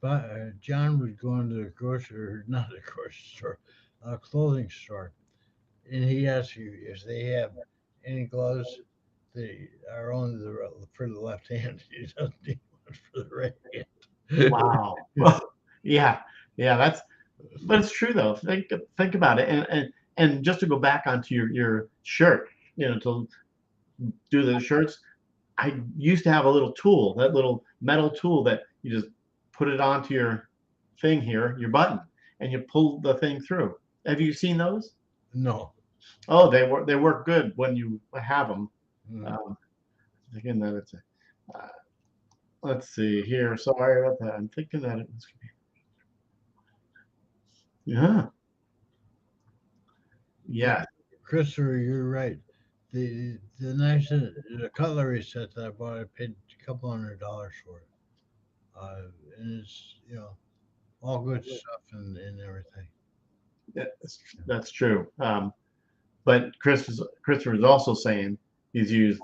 But John would go into the grocery, or not the grocery store, a clothing store, and he asks you if they have any gloves that are only for the left hand. He doesn't need one for the right hand. Wow. Yeah. Yeah. But it's true though. Think about it, and just to go back onto your shirt, to do the shirts. I used to have a little tool, that little metal tool that you just put it onto your thing here, your button, and you pull the thing through. Have you seen those? No. Oh, they work good when you have them. Mm. Um, thinking that it's let's see here. Sorry about that. I'm thinking that it was. Yeah. Yeah, Yeah. Christopher, you're right. The cutlery set that I bought, I paid a couple $100 for it. And it's all good stuff and everything. That's true. But Christopher is also saying he's used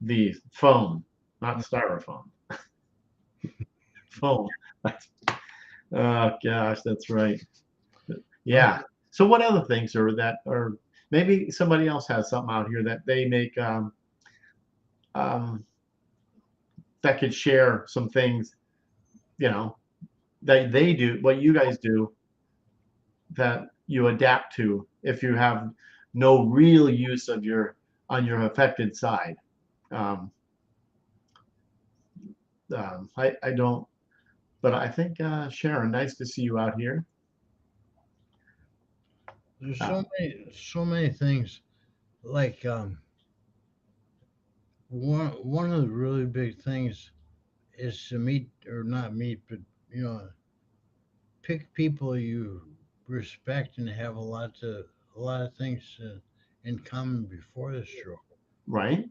the foam, not styrofoam. Foam. Oh gosh, that's right. Uh, Yeah. So what other things are that, or maybe somebody else has something out here that they make um, that could share some things, you know, that they do, what you guys do that you adapt to if you have no real use of your on your affected side. Um, I don't, but I think Sharon, nice to see you out here. there's Uh, so many things. Like one of the really big things is to meet or not meet, but you know, pick people you respect and have a lot of things in common before the stroke, right?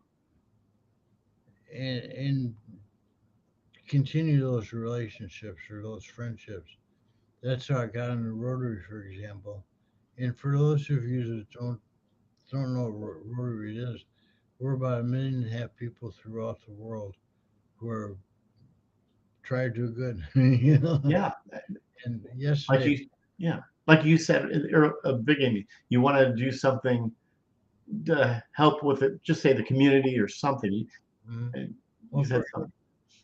and continue those relationships or those friendships. That's how I got into Rotary, for example. And for those of you that don't know what Rotary is, we're about 1.5 million people throughout the world who are trying to do good. Yeah, And like yesterday, you, yeah, like you said a beginning, you want to do something to help with it, just say the community or something. mm, And you well, said something,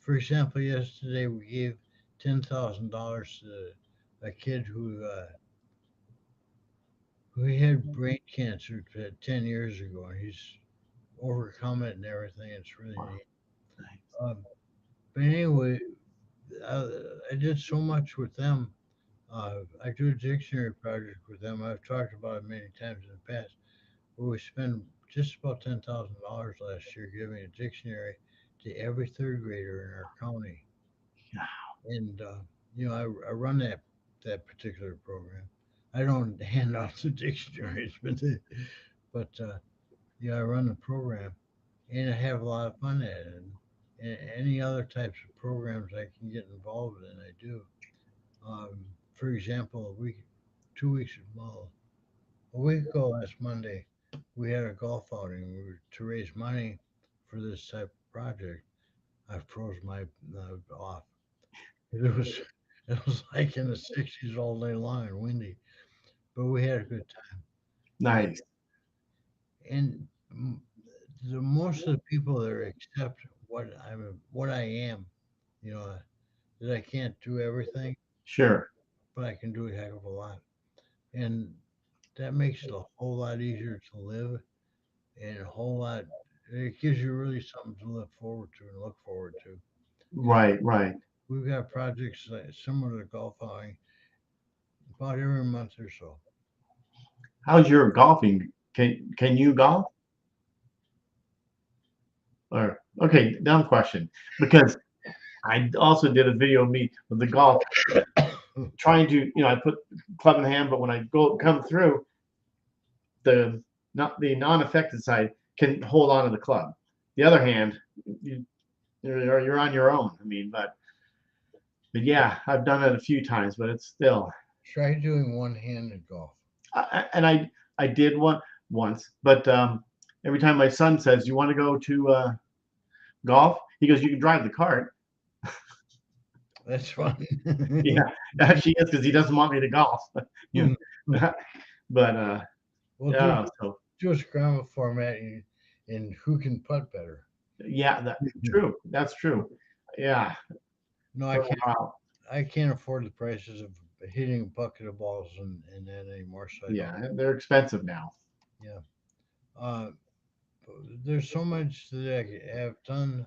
for example, yesterday we gave $10,000 to a kid who had brain cancer 10 years ago, and he's overcome it and everything. It's really wow, neat. Um, but anyway, uh, I did so much with them. I do a dictionary project with them. I've talked about it many times in the past. Where we spent just about $10,000 last year giving a dictionary to every third grader in our county. And I run that particular program. I don't hand out the dictionaries, but I run the program, and I have a lot of fun at it. And any other types of programs I can get involved in, I do. For example, 2 weeks, well, a week ago last Monday, we had a golf outing. To raise money for this type of project. I froze my off. It was it was like in the 60s all day long and windy, but we had a good time. And Nice. and the most of the people that accept what I am, you know, that I can't do everything, Sure. but I can do a heck of a lot, and that makes it a whole lot easier to live and a whole lot. It gives you really something to look forward to and look forward to. And Right, right. we've got projects similar to golf outing about every month or so. How's your golfing? Can you golf? Or okay, dumb question. Because I also did a video of me with the golf trying to, I put club in hand, but when I go come through, the not the non-affected side can hold on to the club. The other hand, you, you're on your own. I mean, but yeah, I've done it a few times, but it's still. Try doing one-handed golf. And I did one once, but every time my son says, "You want to go to golf?" He goes, "You can drive the cart." That's fun. Yeah, actually is because he doesn't want me to golf. you know, but Well, yeah, so do a scramble format and who can putt better. yeah, that's true. Yeah, No, I for a can't. while. I can't afford the prices of hitting a bucket of balls and that anymore. So I don't. Yeah, they're expensive now. Yeah. Uh, there's so much that have done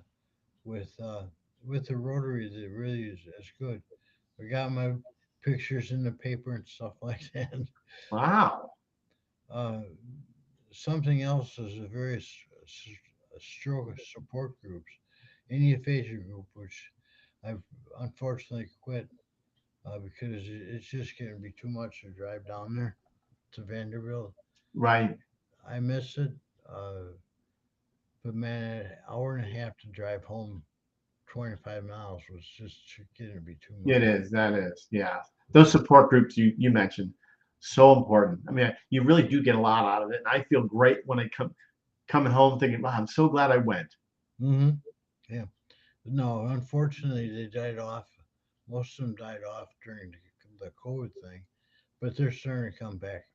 with uh, with the Rotary that really is good. I got my pictures in the paper and stuff like that. Wow. Uh, Something else is a stroke support groups, any aphasia group, which I've unfortunately quit because it's just going to be too much to drive down there to Vanderbilt. Right. I miss it, uh, but man, an hour and a half to drive home 25 miles was just getting to be too It much. is. That is. Yeah. Those support groups you mentioned, so important. I mean, you really do get a lot out of it. And I feel great when I coming home thinking, wow, I'm so glad I went. Hmm. Yeah. No, unfortunately, they died off. Most of them died off during the COVID thing, but they're starting to come back.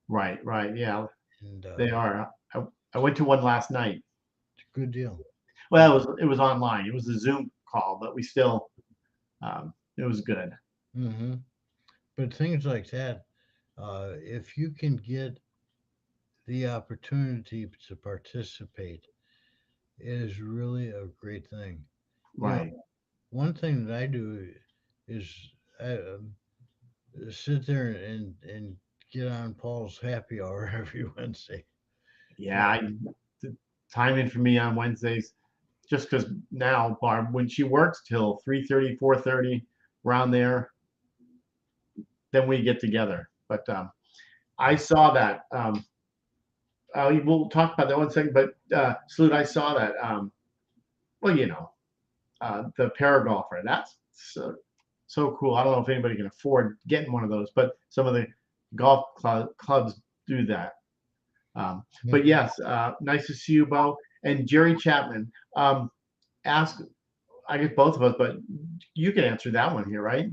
Right, right. Yeah, And they are. I went to one last night. it's a good deal. Well, it was online. It was a Zoom call, but we still it was good. Hmm. But things like that, if you can get the opportunity to participate, it is really a great thing. You know, Right. one thing that I do is I sit there and get on Paul's happy hour every Wednesday. Yeah, the timing for me on Wednesdays, just because now Barb, when she works till 3:30, 4:30, around there, then we get together. But I saw that. We'll talk about that one second. But Salute, I saw that. Well, the paragolfer. That's so cool. I don't know if anybody can afford getting one of those, but some of the clubs do that. But Mhm. yes, nice to see you, Bo. And Jerry Chapman. Ask, I guess both of us, but you can answer that one here, right?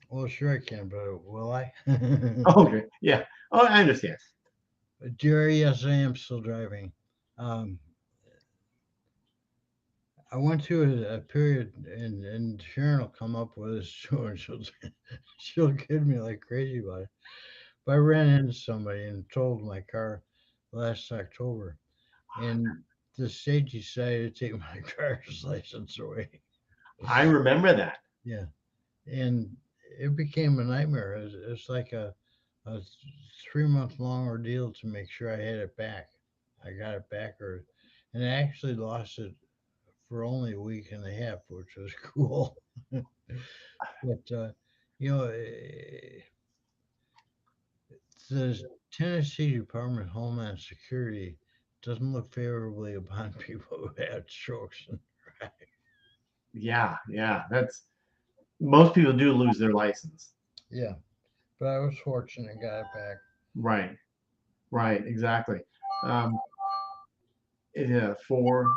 Well, sure I can, but will I? Okay. Yeah. Oh, I understand. Jerry, yes, I am still driving. Um, I went through a period, and Sharon will come up with this too, and she'll kid me like crazy about it. But I ran into somebody and totaled my car last October, and the state decided to take my driver's license away. I remember that. Yeah, and it became a nightmare. It's like a 3 month long ordeal to make sure I had it back. I got it back, and I actually lost it for only a week and a half, which was cool. But you know, the Tennessee Department of Homeland Security doesn't look favorably upon people who had strokes. Yeah, yeah. That's most people do lose their license. Yeah, but I was fortunate and got it back. Right, right, exactly. Um, for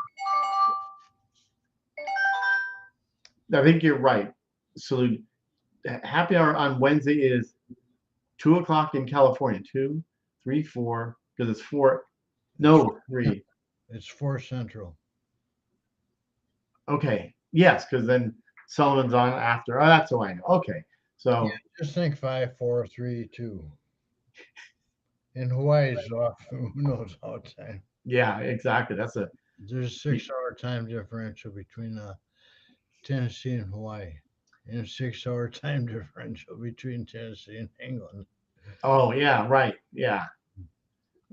I think you're right. So happy hour on Wednesday is 2 o'clock in California. Two, three, four, because it's four. It's No, three. it's 4 Central. Okay. Yes, because then Sullivan's on after. Oh, that's why I know. Okay. Yeah, So just think 5, 4, 3, 2. And Hawaii's off. Who knows how time? yeah, exactly. That's a There's a 6 hour time differential between Tennessee and Hawaii, and a 6 hour time differential between Tennessee and England. oh yeah, right. Yeah.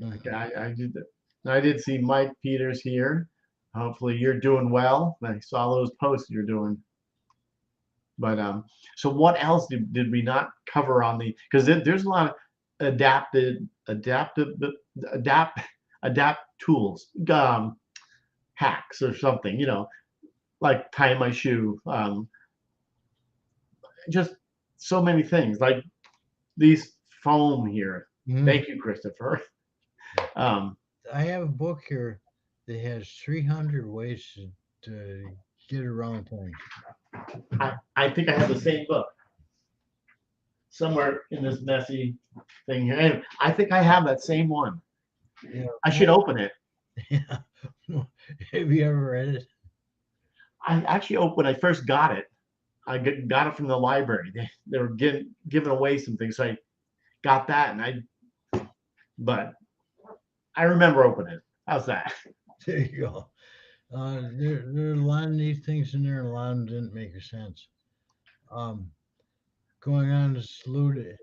Okay, Mhm. I did that. I did see Mike Peters here. Hopefully you're doing well. I saw those posts you're doing. But so what else did we not cover on the? Because there's a lot of adaptive, adapt, adapt tools, hacks or something. Like tie my shoe. Just so many things. Like these foam here. Mhm. Thank you, Christopher. Um, I have a book here that has 300 ways to get around things. I think I have the same book somewhere in this messy thing here. Anyway, I think I have that same one. Yeah. I should Well, open it. yeah. Have you ever read it? I actually opened when I first got it. I got it from the library. They were giving away some things, so I got that, but I remember opening it. How's that? There you go. There are a lot of neat things in there, and a lot of them didn't make sense. Um, Going on to salute,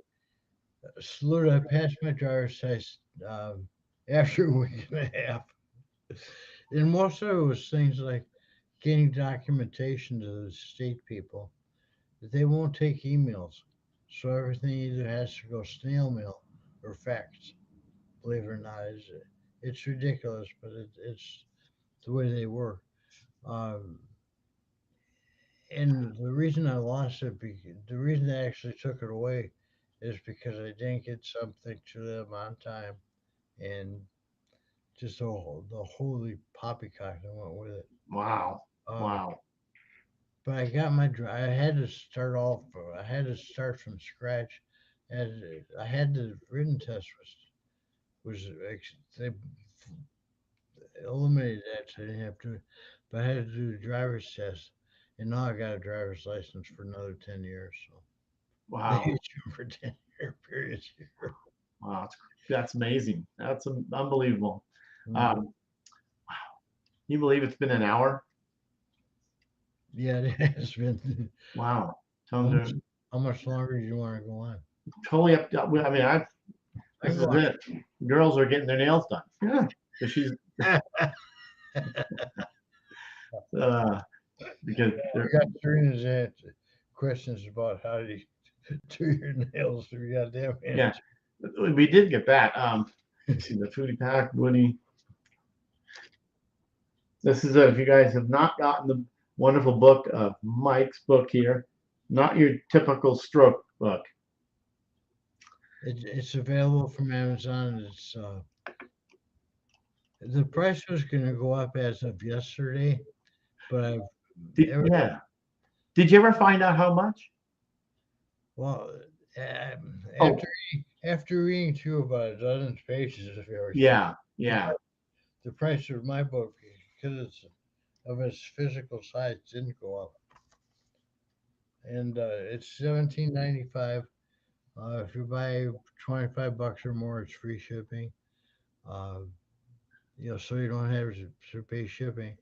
I passed my driver's test after a week and a half. And most of it was things like getting documentation to the state people that they won't take emails. So everything either has to go snail mail or fax. Believe it or not, it's ridiculous, but it's the way they work. Um, and the reason I lost it, the reason they actually took it away, is because I didn't get something to them on time, and just the holy poppycock that went with it. Wow, Um, wow, but I got I had to start off. I had to start from scratch. I had the written test they eliminated that, so I didn't have to. But I had to do the driver's test, and now I got a driver's license for another 10 years. So they wow, issue them for 10-year periods here. wow. That's amazing. That's unbelievable. Mhm. Um, you believe it's been an hour? Yeah, it has been. Wow. How Time much, to how much longer do you want to go on? totally up. I mean, I this can go is on. it. Girls are getting their nails done. Yeah, because she's uh, because We they're got Serena's questions about how to do your nails. We got damn yeah. answer. We did get that. Let's see the foodie pack, Woody. This is it. If you guys have not gotten the wonderful book of Mike's book here, not your typical stroke book. It's available from Amazon. The price was going to go up as of yesterday, but every, Yeah. Did you ever find out how much? well, Oh, after reading through about a dozen pages of everything, yeah, the yeah. the price of my book, because of its physical size, didn't go up, and it's 17.95. If you buy $25 or more, it's free shipping. Uh, so you don't have to pay shipping.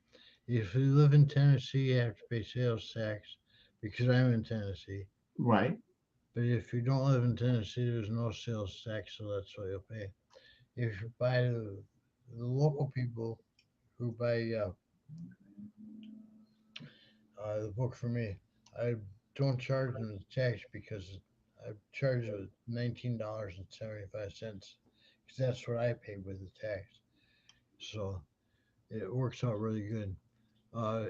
If you live in Tennessee, you have to pay sales tax because I'm in Tennessee. Right. But if you don't live in Tennessee, there's no sales tax, so that's what you'll pay. If you buy the local people who buy the book for me, I don't charge them the tax because I charge it $19.75 because that's what I pay with the tax. So it works out really good. Uh,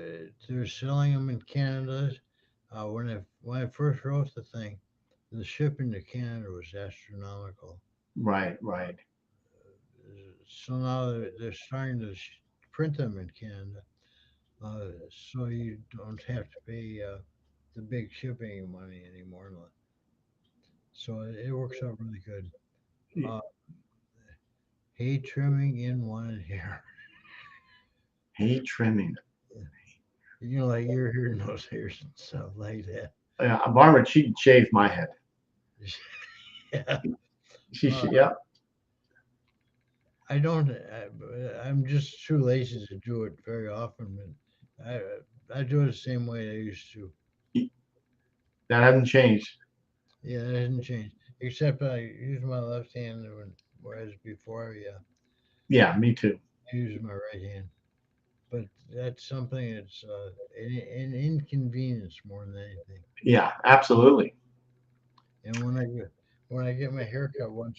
they're selling them in Canada. When I first wrote the thing, the shipping to Canada was astronomical. Right. Right. So now they're starting to print them in Canada, so you don't have to pay the big shipping money anymore. So it works out really good. Uh, hay trimming in one hair. Hay trimming. Like your hair nose hairs and stuff like that. Barbara, she shaved my head. Yeah. She Uh, yeah. I don't. I'm just too lazy to do it very often, but I do it the same way I used to. That hasn't changed. Yeah, it hasn't changed. Except I use my left hand, whereas before, yeah, Yeah, me too. I use my right hand. But that's something that's an inconvenience more than anything. Yeah, absolutely. And when I get my hair cut once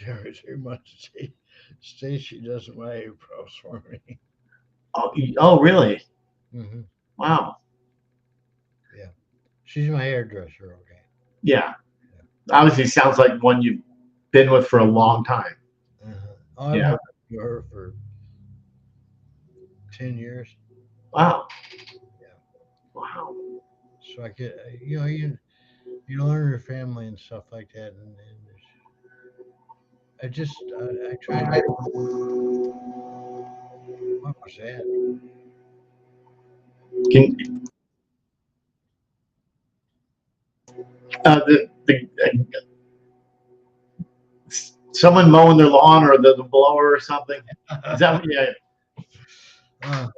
every 3 months, Stacy does my eyebrows for me. Oh, really? Hmm. Wow. Yeah, she's my hairdresser. Okay. Yeah. Yeah. Obviously, sounds like one you've been with for a long time. Uh-huh. I've Yeah. worked with her for 10 years. Wow. Yeah. Wow. So I get you learn your family and stuff like that, and I try to. What was that? Can the someone mowing their lawn or the blower or something? Is that yeah? uh,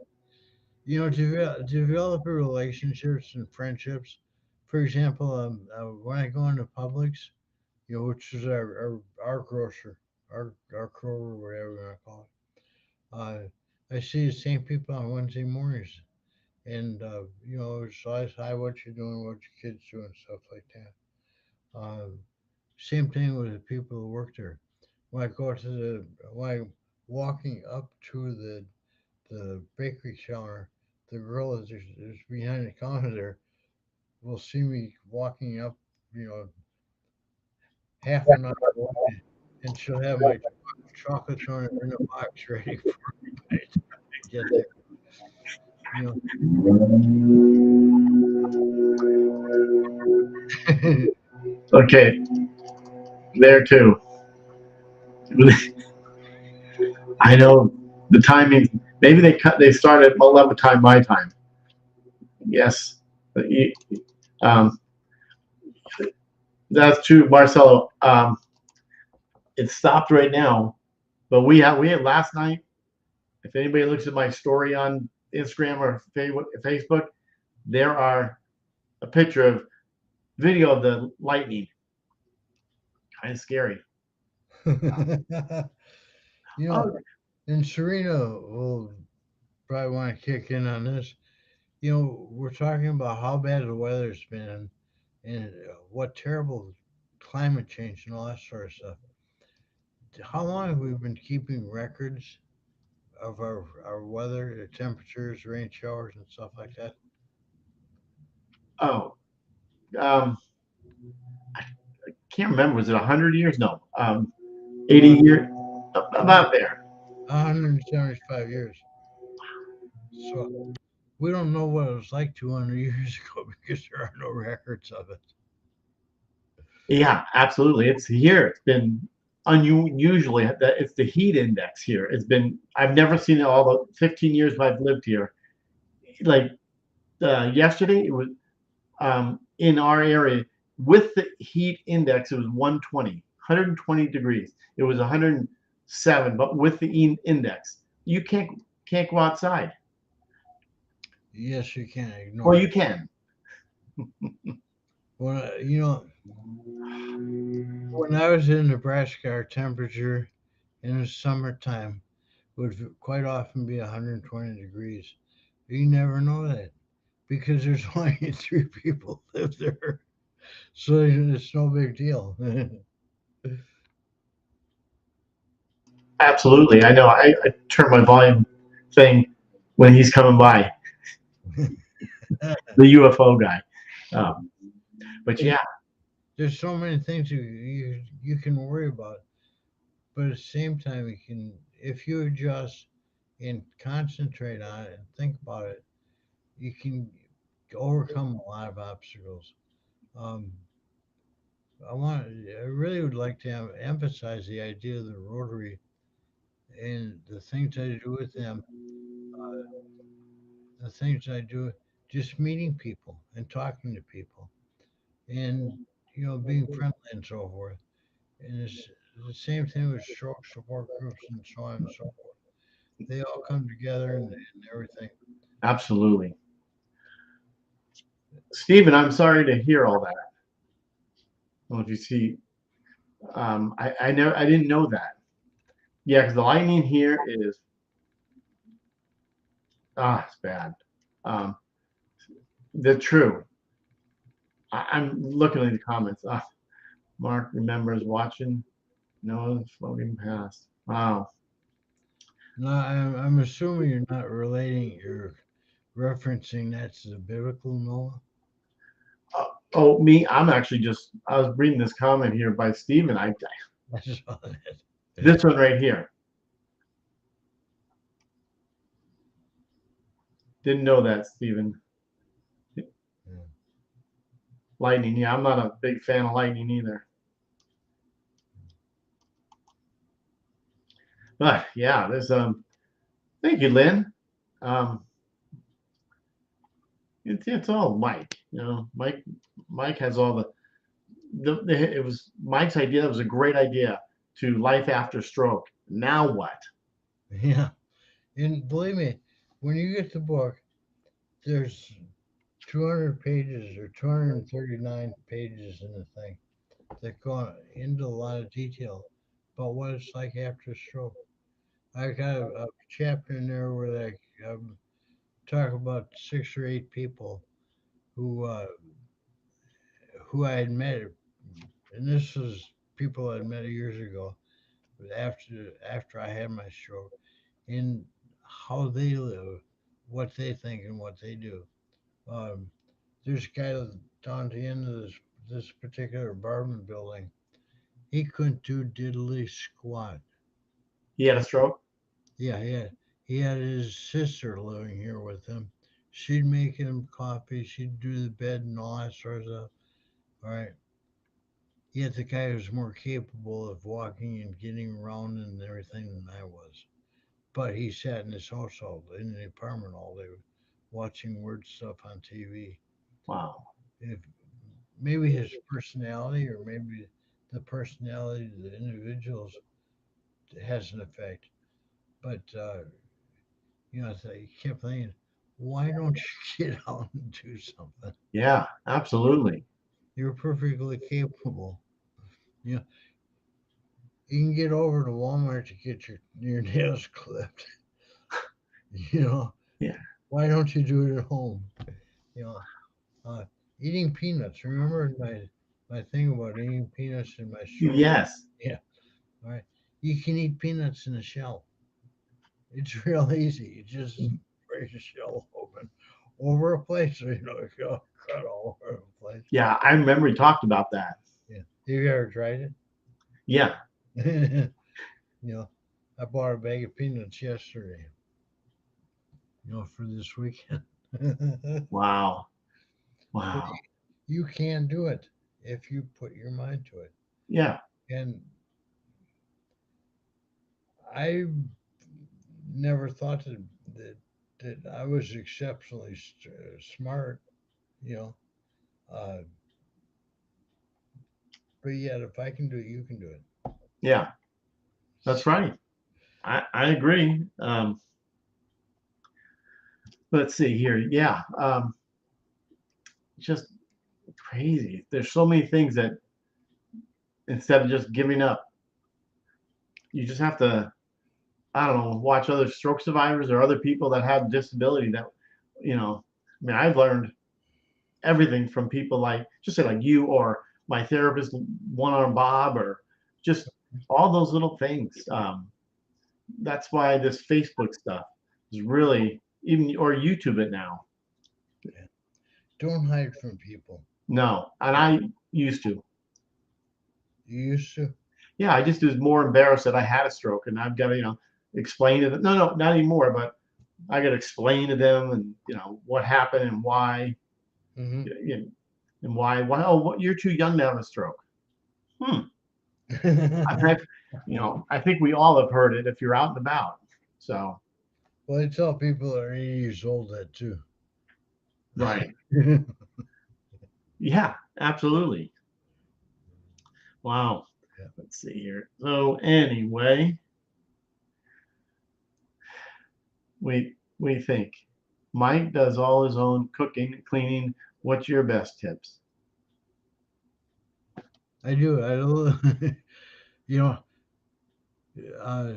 develop relationships and friendships. For example, when I go into Publix, which is our grocer, our Kroger, whatever you want to call it, I see the same people on Wednesday mornings, and so I say, "Hi, what you doing? What your kids doing?" Stuff like that. Same thing with the people who work there. When I go to when I'm walking up to the bakery counter, the girl is behind the counter there will see me walking up, you know, half an hour away, and she'll have my chocolate thrown in a box ready for me by the time I get there. You know. Okay, there too. I know the timing. Maybe they start at 11 time my time. Yes. Um, that's true, Marcelo. It stopped right now, but we had last night. If anybody looks at my story on Instagram or Facebook, there are a picture of video of the lightning. Kind of scary. you know, Oh, and Serena will probably want to kick in on this. We're talking about how bad the weather's been and what terrible climate change and all that sort of stuff. How long have we been keeping records of our weather, the temperatures, rain showers, and stuff like that? oh, um, can't remember. Was it 100 years? No, 80 years. Uh, About there. 175 years. So we don't know what it was like 200 years ago because there are no records of it. Yeah, absolutely. It's here. It's been unusually. It's the heat index here. It's been. I've never seen it all the 15 years I've lived here. Like yesterday, it was in our area with the heat index. It was 120, 120 degrees. It was 107, but with the index. You can't go outside, Yes, you can't or ignore you it. can. When when I was in Nebraska, our temperature in the summertime would quite often be 120 degrees. You never know that because there's only 3 people live there, so it's no big deal. Absolutely, I know. I turn my volume thing when he's coming by, the UFO guy. Um, but yeah, There's so many things you can worry about, but at the same time, you can if you adjust and concentrate on it and think about it, you can overcome a lot of obstacles. Um, I really would like to emphasize the idea of the Rotary and the things I do with them, the things I do, just meeting people and talking to people, and being friendly and so forth. And it's the same thing with stroke support groups and so on and so forth. They all come together and everything. absolutely. Stephen, I'm sorry to hear all that. Well, if you see, I didn't know that. Yeah, because the lightning here is it's bad. Um, the true. I'm looking at the comments. Mark remembers watching. No, it's floating past. Wow. No, I'm assuming you're not relating, you're referencing that to the biblical Noah. Oh, me. I'm actually just. I was reading this comment here by Stephen. I saw that. This one right here. Didn't know that, Stephen. Yeah. Lightning. Yeah, I'm not a big fan of lightning either. But yeah, there's Thank you, Lynn. Um, it's all Mike. Mike has all it was Mike's idea. That was a great idea to life after stroke. Now what? Yeah. And believe me, when you get the book, there's 200 pages or 239 pages in the thing that go into a lot of detail about what it's like after a stroke. I got a chapter in there where I talk about 6 or 8 people who uh, who I had met, and this was people I'd met years ago after I had my stroke, and how they live, what they think, and what they do. Um, there's a guy down at the end of this particular apartment building. He couldn't do diddly squat. He had a stroke. Yeah, he had his sister living here with him. She'd make him coffee. She'd do the bed and all that sort of stuff. All right. Yet the guy was more capable of walking and getting around and everything than I was. But he sat in his house in the apartment all day, watching weird stuff on TV. Wow. If maybe his personality or maybe the personality of the individuals has an effect. But so he kept thinking, why don't you get out and do something? Yeah, absolutely. You're perfectly capable. You know, you can get over to Walmart to get your nails clipped. You know, Yeah. why don't you do it at home? You know, uh, eating peanuts. Remember my thing about eating peanuts in my stroke? Yes. Yeah. All right. You can eat peanuts in a shell. It's real easy. You just break the shell open over a plate so it go cut all over the place. Yeah, I remember he talked about that. Yeah. Have you ever tried Yeah. it? I bought a bag of peanuts yesterday, for this weekend. But Wow. Wow. you can do it if you put your mind to it. Yeah. And I never thought that, that I was exceptionally smart, you know. Uh, but yet, if I can do it, you can do it. Yeah. That's right. I agree. Let's see here. Yeah, just crazy. There's so many things that instead of just giving up, you just have to, I don't know, watch other stroke survivors or other people that have disability that, you know, I mean, I've learned everything from people like, just say like you or my therapist, One Arm Bob, or just all those little things. That's why this Facebook stuff is really, even, or YouTube it now. Yeah. Don't hide from people. No, and I used to. You used to. Yeah, I just was more embarrassed that I had a stroke, and I've got to, explain to them. No, no, not anymore. But I got to explain to them, and what happened and why, Hmm. and why. Oh, you're too young to have a stroke. Hmm. I, I think we all have heard it if you're out and about. So, Well, I tell people that are 80 years old that too. right. Yeah, absolutely. Wow. Yeah, Let's see here. So anyway, we think Mike does all his own cooking, cleaning. What's your best tips? I do. I do. You know, uh,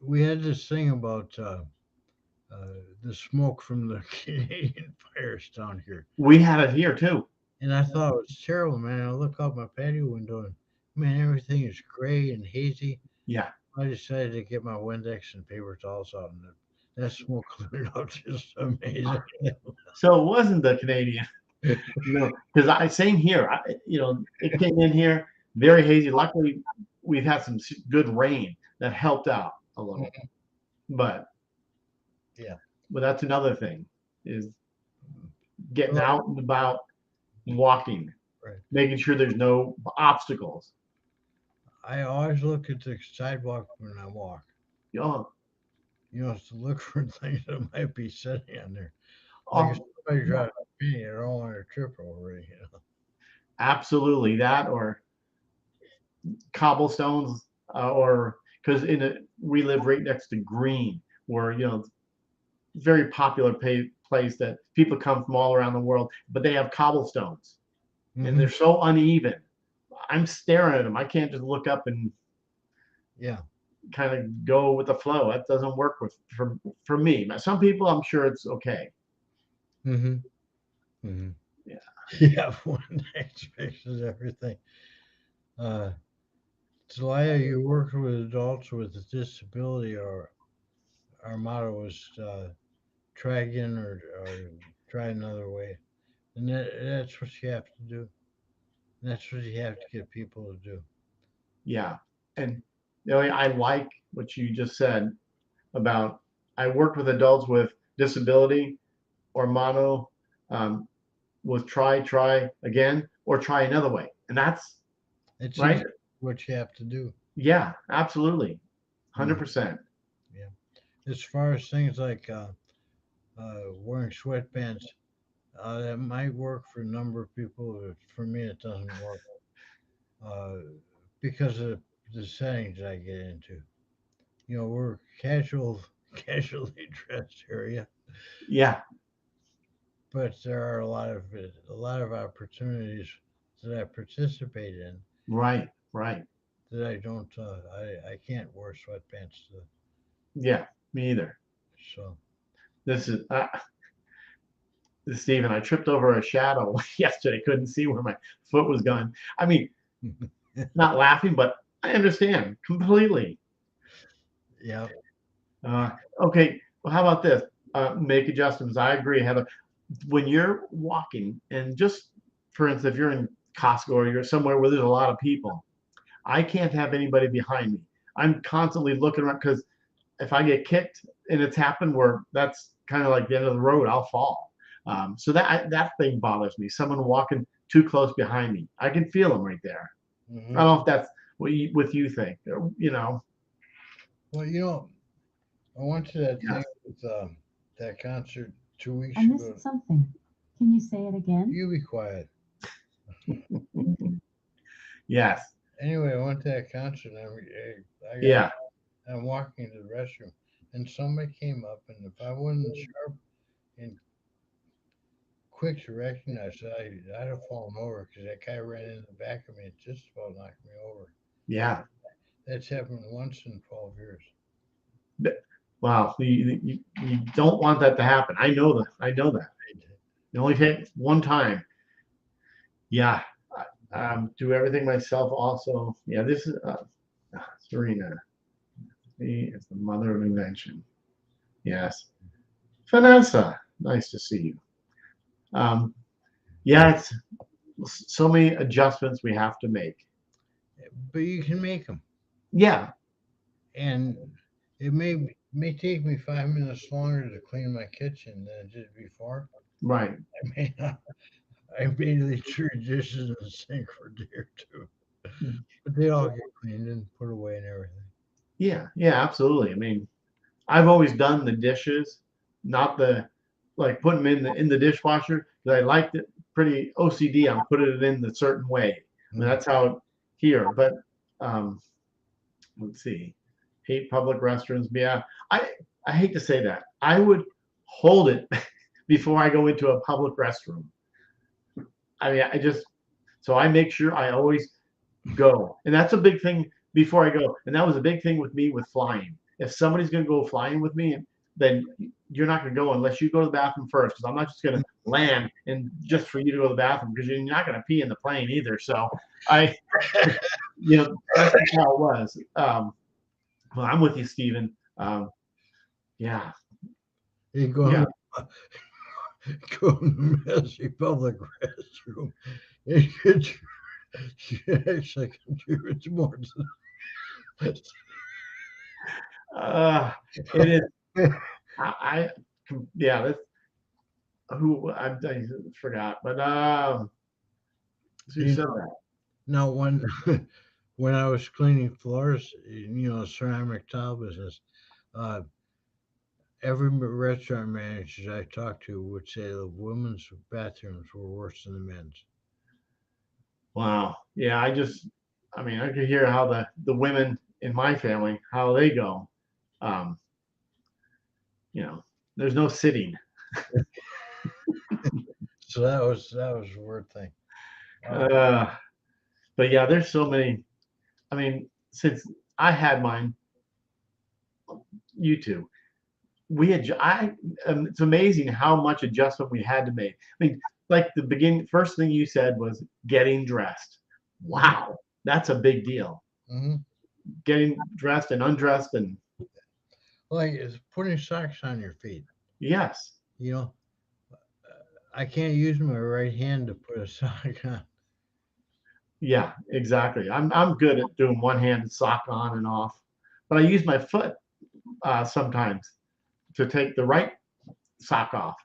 we had this thing about the smoke from the Canadian fires down here, We had it here too. and I thought it was terrible, man. I look out my patio window, and man, everything is gray and hazy. Yeah. I decided to get my Windex and paper towels out, and that smoke cleared out just amazing. So it wasn't the Canadian, because I same here. It came in here very hazy. Luckily, we've had some good rain that helped out a little. But Yeah. that's another thing is getting Well, out and about, walking, right. making sure there's no obstacles. I always look at the sidewalk when I walk. Oh, To look for things that might be sitting on there. Like if oh, somebody drives me, I don't want to trip over it. absolutely that, or cobblestones, or because we live right next to Green, where very popular place that people come from all around the world, but they have cobblestones and Hmm. they're so uneven. I'm staring at them. I can't just look up and Yeah. kind of go with the flow. That doesn't work for me. Now, some people, I'm sure it's okay. Hmm. Hmm. Yeah. Yeah. One next fixes everything. Uh, Talia, you worked with adults with a disability, or our motto was try again or try another way. And that's what you have to do. And that's what you have to get people to do. Yeah. And I like what you just said about I worked with adults with disability or mono, um, was try again or try another way. And that's It's right. easy what you have to do. Yeah, absolutely. Mhm. 100%. Yeah. As far as things like wearing sweatpants, that might work for a number of people. But for me, it doesn't work uh, because of the settings I get into. We're casual, casually dressed area, Yeah, but there are a lot of opportunities that I participate in right, right. that I don't. I can't wear sweatpants to. Yeah, me either. So. This is Stephen. I tripped over a shadow yesterday. Couldn't see where my foot was going. I mean, not laughing, but I understand completely. Yeah. Uh, okay, well, how about this? Make adjustments. I agree, Heather. When you're walking, and just for instance, if you're in Costco or you're somewhere where there's a lot of people, I can't have anybody behind me. I'm constantly looking around because if I get kicked and it's happened where that's kind of like the end of the road, I'll fall. So that thing bothers me. Someone walking too close behind me, I can feel them right there. I Hmm. don't know if that's what you think. Well, I went to that thing Yes. with that concert 2 weeks I ago. missed something. Can you say it again? You be quiet. Yes. Anyway, I went to that concert and I got Yeah. I'm walking to the restroom, and somebody came up, and if I wasn't sharp and quick to recognize that, I'd have fallen over because that guy ran in the back of me and just about knocked me over. Yeah. That's happened once in 12 years. Wow. You don't want that to happen. I know that. I know that. It only takes one time. Yeah. Do everything myself also. Yeah. This is Serena. She is the mother of invention. Yes. Vanessa. Nice to see you. Um, yeah. It's so many adjustments we have to make. But you can make them, Yeah. and it may take me 5 minutes longer to clean my kitchen than it did before. Right. I may not. I may leave three dishes in the sink for a day or two, but they all get cleaned and put away and everything. Yeah. Yeah. Absolutely. I mean, I've always done the dishes, not the like putting them in the dishwasher because I liked it pretty OCD on putting it in the certain way. I mean, Mm. that's how here. But um, let's see, hate public restrooms. Yeah, I I hate to say that. I would hold it before I go into a public restroom. I mean, I just so I make sure I always go. And that's a big thing before I go. And that was a big thing with me with flying. If somebody's going to go flying with me, then you're not going to go unless you go to the bathroom first. Because I'm not just going to land and just for you to go to the bathroom because you're not going to pee in the plane either. So I, that's just how it was. Well, I'm with you, Stephen. Yeah, You go yeah. in, go in the messy public restroom and you actually contribute more to Uh, it is. I yeah. That's who I forgot, but who you said know. that? Now, when I was cleaning floors, ceramic tile business, uh, every restaurant manager I talked to would say the women's bathrooms were worse than the men's. Wow. Yeah, I mean, I could hear how the women in my family how they go. Um, you know, there's no sitting. So that was a weird thing. Uh, Uh, but yeah, there's so many. I mean, since I had mine, you two, we had. It's amazing how much adjustment we had to make. I mean, like the beginning, first thing you said was getting dressed. mhm, Wow, that's a big deal. mhm. Getting dressed and undressed, and Like it's putting socks on your feet. yes, You know, I can't use my right hand to put a sock on. yeah, exactly. I'm good at doing one-handed sock on and off, but I use my foot sometimes to take the right sock off.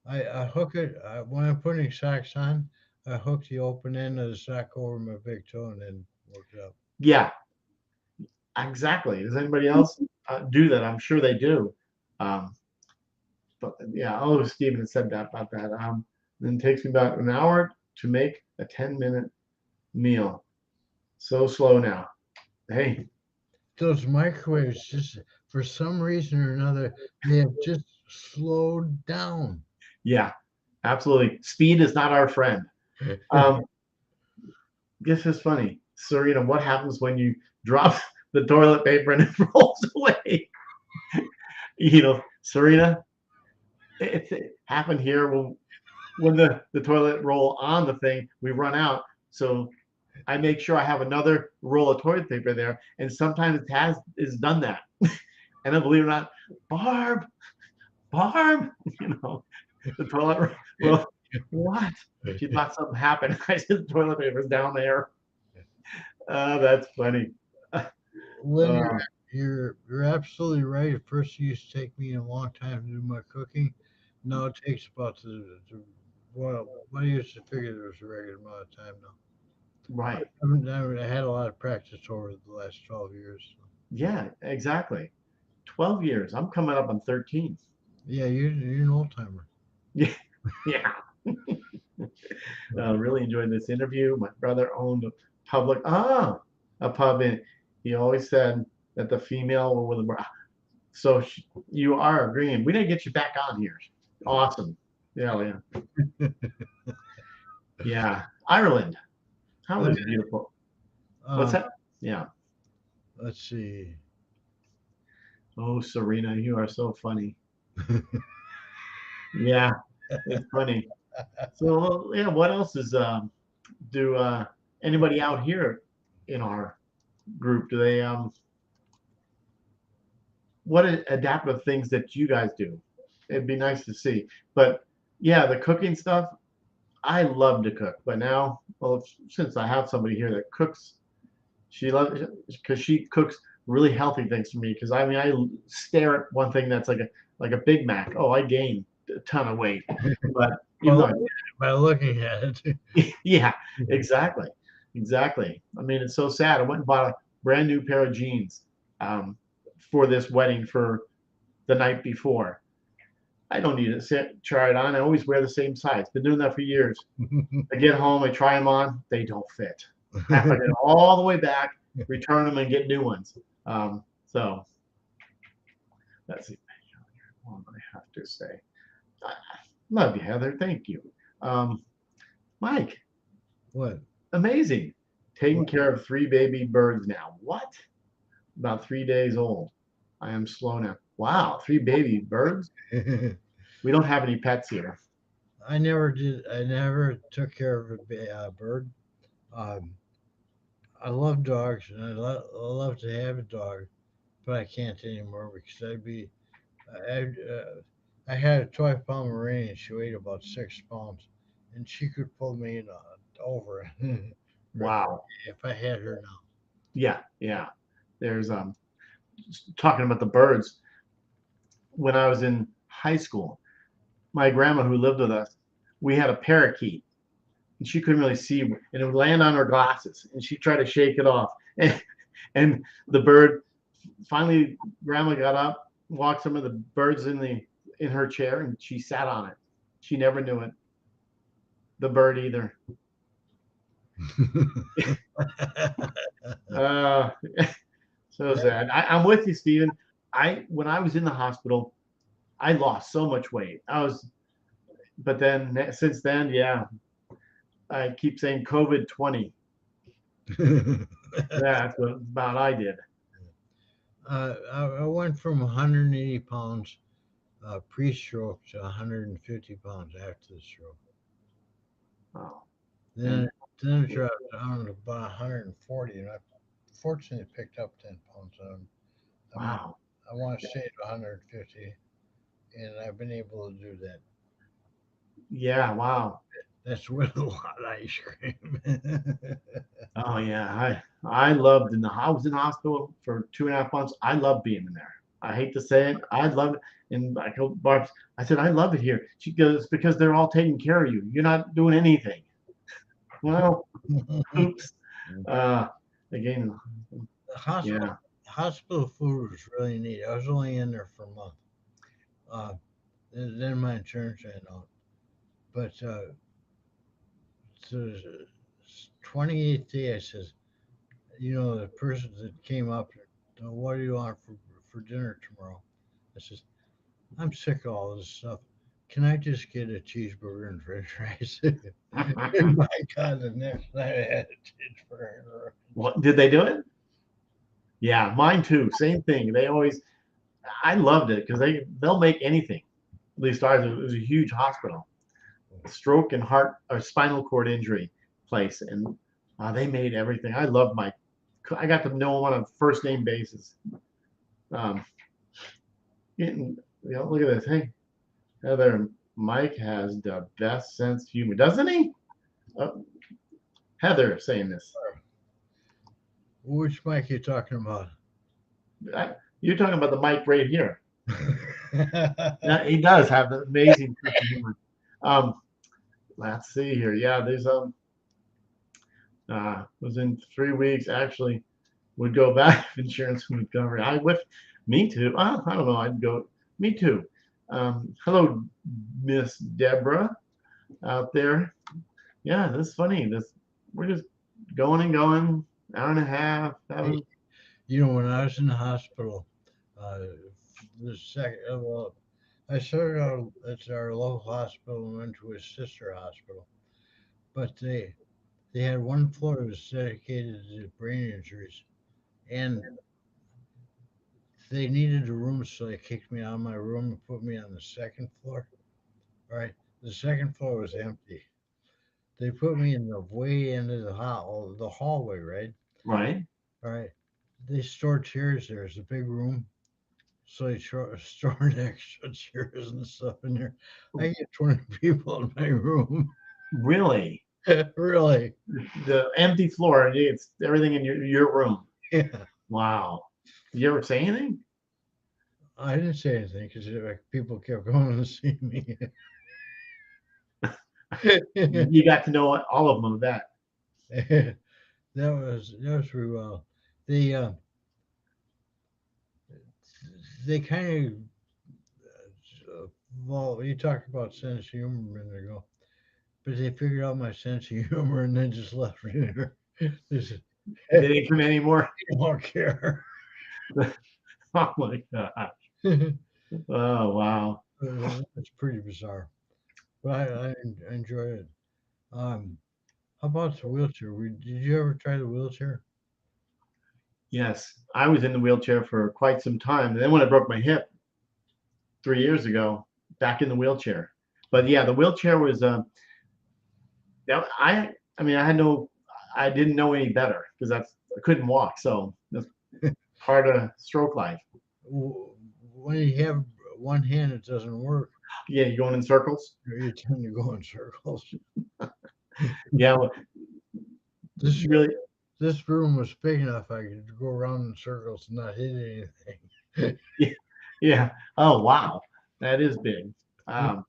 I hook it when I'm putting socks on. I hook the open end of the sock over my big toe and then work it up. Yeah, exactly. Does anybody else do that? I'm sure they do. Um, but yeah, oh, Stephen said that about that. Then it takes me about an hour to make a 10-minute meal. So slow now. Hey, Those microwaves just for some reason or another they have just slowed down. yeah, absolutely. Speed is not our friend. Um, This is funny. Serena, what happens when you drop the toilet paper and it rolls away? Serena, it happened here when the toilet roll on the thing, we run out. So I make sure I have another roll of toilet paper there. And sometimes it has is done that. And then believe it or not, Barb, Barb, the toilet roll. What? She thought something happened. I said the toilet paper's down there. That's funny. Lynn, Uh, you're absolutely right. At first, it used to take me a long time to do my cooking. Now it takes about well, I used to figure there was a regular amount of time now. right. I had a lot of practice over the last 12 years. Yeah, exactly. 12 years. I'm coming up on 13. Yeah, you're an old timer. Yeah. Yeah. Really enjoyed this interview. My brother owned a a pub in, he always said, that the female were with the. So you are agreeing. We didn't get you back on here. Awesome. Yeah, yeah. Yeah. Ireland. How is beautiful. What's Um, that? Yeah. let's see. Oh, Serena, you are so funny. Yeah, it's funny. So yeah, what else is do anybody out here in our group do they what adaptive things that you guys do? It'd be nice to see. But yeah, the cooking stuff, I love to cook, but now, well, since I have somebody here that cooks, she loves because she cooks really healthy things for me. Because I mean, I stare at one thing that's like a Big Mac. Oh, I gained a ton of weight, but even By, though, by looking at it. yeah, exactly, exactly. I mean, it's so sad. I went and bought a brand new pair of jeans um, for this wedding for the night before. I don't need to sit, try it on. I always wear the same size. Been doing that for years. I get home, I try them on, they don't fit. Have to go all the way back, return them, and get new ones. So that's the what I have to say. I love you, Heather. Thank you. Um, Mike, What? amazing. Taking What? care of 3 baby birds now. What? About 3 days old. I am slow now. Wow, 3 baby birds? We don't have any pets here. I never did. I never took care of a bird. Um, I love dogs, and I love to have a dog, but I can't anymore because I had a toy Pomeranian. She weighed about 6 pounds, and she could pull me over Wow. if I had her now. Yeah, yeah. There's talking about the birds. When I was in high school, my grandma who lived with us, we had a parakeet, and she couldn't really see, and it would land on her glasses, and she tried to shake it off, and the bird finally, grandma got up, walked some of the birds in her chair, and she sat on it. She never knew it. The bird either. Uh, so sad. I'm with you, Stephen. I when I was in the hospital, I lost so much weight. But then since then, yeah, I keep saying COVID 20. That's what about I did. I went from 180 pounds pre-stroke to 150 pounds after the stroke. Oh, Then and then it dropped down to about 140, and I fortunately picked up 10 pounds. I'm wow. I want to stay at 150, and I've been able to do that. Yeah, wow. That's with a lot of ice cream. Oh yeah, I loved I was in the hospital for 2.5 months. I love being in there. I hate to say it, I love it. And I told Barb, I said I love it here. She goes because they're all taking care of you. You're not doing anything. Well, oops. Uh, again, the hospital yeah. hospital food was really neat. I was only in there for a month. Uh, then my insurance ran out. But the 28th day, I says, the person that came up, what do you want for dinner tomorrow? I says, I'm sick of all this stuff. Can I just get a cheeseburger and french fries? And my God, the next night I had a cheeseburger. What did they do it? Yeah, mine too. Same thing. They always. I loved it because they'll make anything. At least ours. It was a huge hospital, stroke and heart or spinal cord injury place, and they made everything. I loved my. I got to know them on a first name basis. Um, look at this. Hey, Heather, Mike has the best sense of humor, doesn't he? Oh, Heather saying this. Which mic you talking about? You're talking about the Mike right here. Yeah, he does have an amazing sense of humor. Um, let's see here. Yeah, there's was in 3 weeks actually would go back if insurance would cover it. I wish me too. I don't know. I'd go me too. Hello, Miss Deborah out there. Yeah, this is funny. This we're just going and going, hour and a half. Having When I was in the hospital, uh, the second, well, I started out at our local hospital and went to a sister hospital, but they had one floor that was dedicated to brain injuries, and they needed a room, so they kicked me out of my room and put me on the second floor. Right, the second floor was empty. They put me in the way into the hallway, right? Right? All right. They store chairs there. It's a big room, so they stored extra chairs and stuff in there. I get 20 people in my room. Really? Really? The empty floor, and it's everything in your room. Yeah. Wow. Did you ever say anything? I didn't say anything because people kept going to see me. You got to know all of them of that. That was pretty well. They uh, they kind of well, you talked about sense of humor a minute ago, but they figured out my sense of humor and then just left me there. They said, They "Hey, didn't come anymore. I don't care." Oh my god. Oh wow. It's pretty bizarre, but I enjoy it. Um, how about the wheelchair? Did you ever try the wheelchair? Yes, I was in the wheelchair for quite some time, and then when I broke my hip 3 years ago, back in the wheelchair. But yeah, the wheelchair was. I mean, I didn't know any better because I couldn't walk, so that's part of stroke life. When you have one hand, it doesn't work. Yeah, you're going in circles. You tend to go in circles. Yeah, well, This really. this room was big enough I could go around in circles and not hit anything. Yeah, yeah. Oh wow, that is big. Um,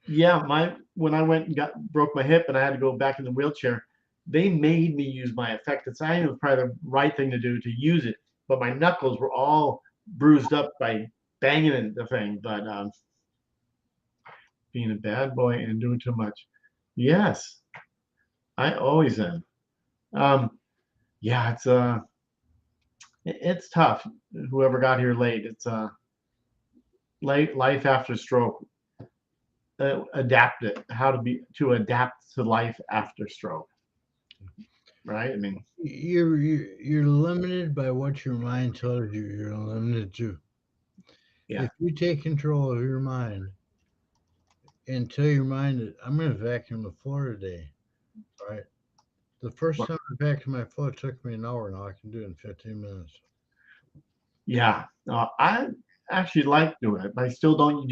yeah, my when I went and got broke my hip and I had to go back in the wheelchair, they made me use my affected sign. It was probably the right thing to do to use it, but my knuckles were all bruised up by banging in the thing. But being a bad boy and doing too much, yes, I always am. Um, yeah, it's tough. Whoever got here late, it's late life after stroke. Adapt it. How to adapt to life after stroke, right? I mean, You're limited by what your mind tells you you're limited to. yeah. If you take control of your mind and tell your mind that I'm going to vacuum the floor today, right? The first time I vacuumed my floor it took me an hour. Now I can do it in 15 minutes. Yeah, I actually like doing it, but I still don't.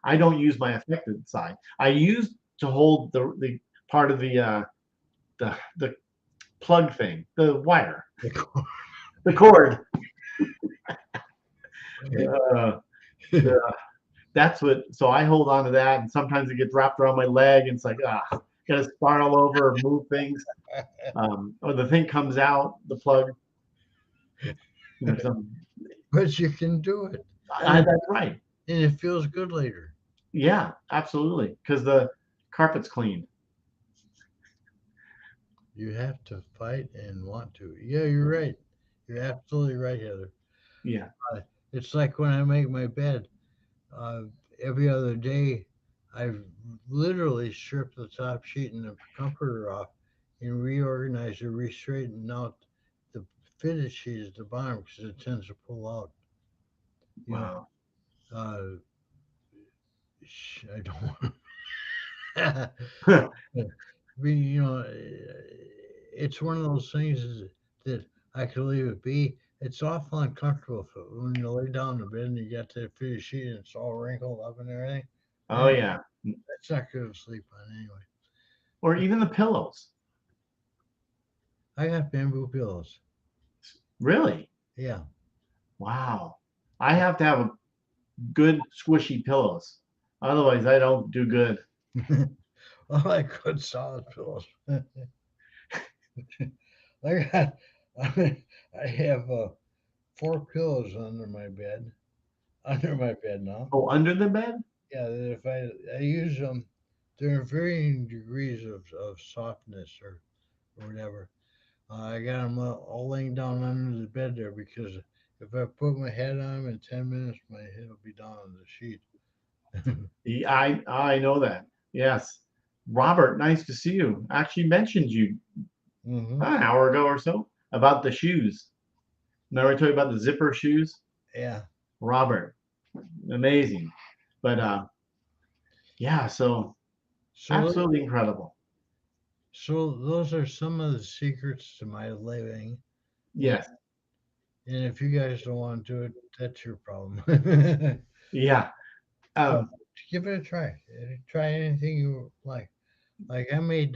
I don't use my affected side. I use to hold the part of the plug thing, the wire, the cord. Uh, the, that's what. So I hold on to that, and sometimes it gets wrapped around my leg, and it's like gotta start all over or move things. Or the thing comes out, the plug. Some, But you can do it, and that's right. it feels good later. Yeah, absolutely. Because the carpet's clean. You have to fight and want to. Yeah, you're right. You're absolutely right, Heather. Yeah. It's like when I make my bed. Uh, every other day, I literally strip the top sheet and the comforter off and reorganize or re-straighten out the fitted sheet at the bottom because it tends to pull out. You know, Wow. uh, I don't want. It's one of those things that I could leave it be. It's awful uncomfortable when you lay down in the bed and you got that fitted sheet and it's all wrinkled up and everything. Oh Eh, yeah. that's not good to sleep on anyway. Or even the pillows. I got bamboo pillows. Really? Yeah. Wow. I have to have a good squishy pillows. Otherwise, I don't do good. I like good solid pillows. I got, I have 4 pillows under my bed. Under my bed now. Oh, under the bed? Yeah, that if I use them, there are varying degrees of softness or whatever. I got them all laying down under the bed there because if I put my head on them in 10 minutes, my head will be down on the sheet. I know that. Yes. Robert, nice to see you. Actually mentioned you Hmm. an hour ago or so about the shoes. Remember I told you about the zipper shoes? Yeah. Robert, amazing. But yeah, so So, absolutely incredible. so those are some of the secrets to my living. And, Yes. and if you guys don't want to do it, that's your problem. But Yeah. Um, give it a try. Try anything you like. Like I made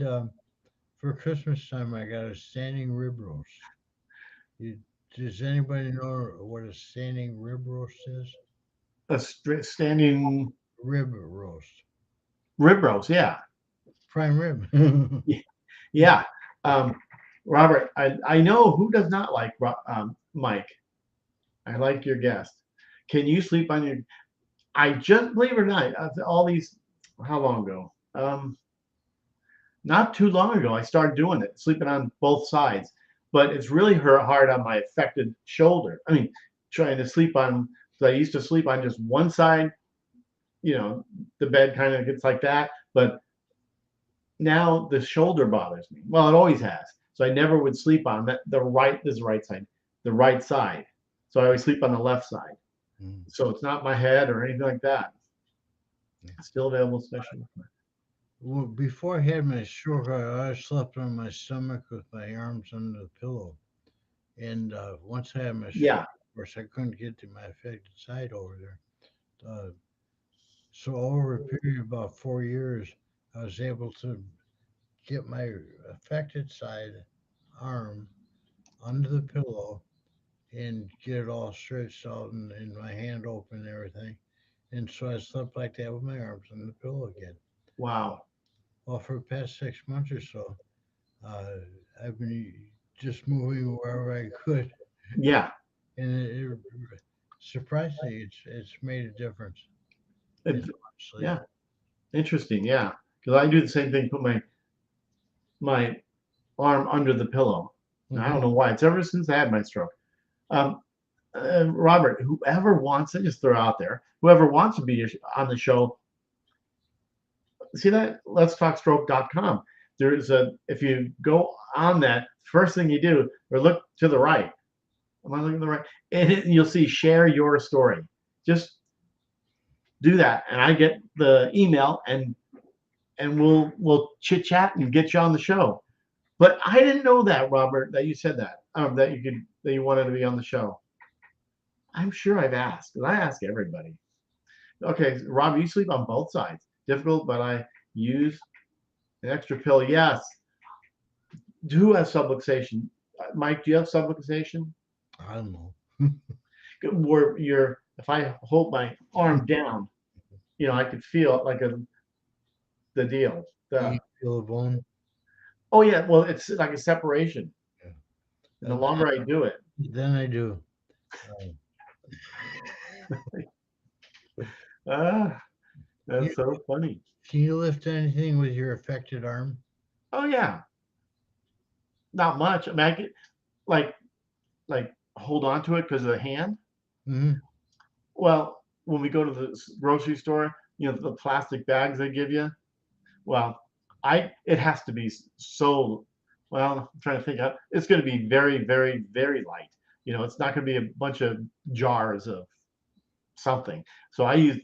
for Christmas time, I got a standing rib roast. You, does anybody know what a standing rib roast is? a standing Rib roast, rib roast. Yeah. prime rib. Yeah. Um, Robert, I know who does not like Mike. I like your guest. Can you sleep on your? I just believe it or not, after all these, how long ago? Not too long ago, I started doing it, sleeping on both sides. But it's really hard on my affected shoulder. I mean, trying to sleep on. So I used to sleep on just one side. You know, the bed kind of gets like that. But now the shoulder bothers me. Well, it always has. So I never would sleep on that. The right, this is the right side, the right side. So I always sleep on the left side. Mm. So it's not my head or anything like that. Yeah. It's still available, especially. Well, before I had my stroke, I always slept on my stomach with my arms under the pillow. And once I had my stroke, Yeah. of course, I couldn't get to my affected side over there. Uh, so over a period of about 4 years, I was able to get my affected side arm under the pillow and get it all stretched out and my hand open and everything. And so I slept like that with my arms on the pillow again. Wow. Well, for the past 6 months or so, uh, I've been just moving wherever I could, Yeah. and it surprisingly, it's made a difference in It, sleep. yeah. Interesting. Yeah. Because I do the same thing. Put my arm under the pillow. And I Hmm. don't know why. It's ever since I had my stroke. Um, Robert, whoever wants, I just throw out there, whoever wants to be on the show, see that? Letstalkstroke.com. There's a, if you go on that, first thing you do, or look to the right. Am I looking to the right? And you'll see share your story. Just do that. And I get the email and we'll chit chat and get you on the show. But I didn't know that, Robert, that you said that. That you could that you wanted to be on the show. I'm sure I've asked, because I ask everybody. Okay, Rob, you sleep on both sides. Difficult, but I use an extra pill. Yes. Do have subluxation. Mike, do you have subluxation? I don't know. Where you're, if I hold my arm down, I could feel it like the deal. You The feel a bone? oh yeah, well it's like a separation. Yeah. And the longer I do it, Then I do. Um, ah, you, that's so funny. can you lift anything with your affected arm? Oh yeah, not much. I mean, I could like hold on to it because of the hand. Hmm. Well, when we go to the grocery store, the plastic bags they give you. Well, I it has to be so. Well, I'm trying to think. It's going to be very, very, very light. It's not going to be a bunch of jars of something. So I use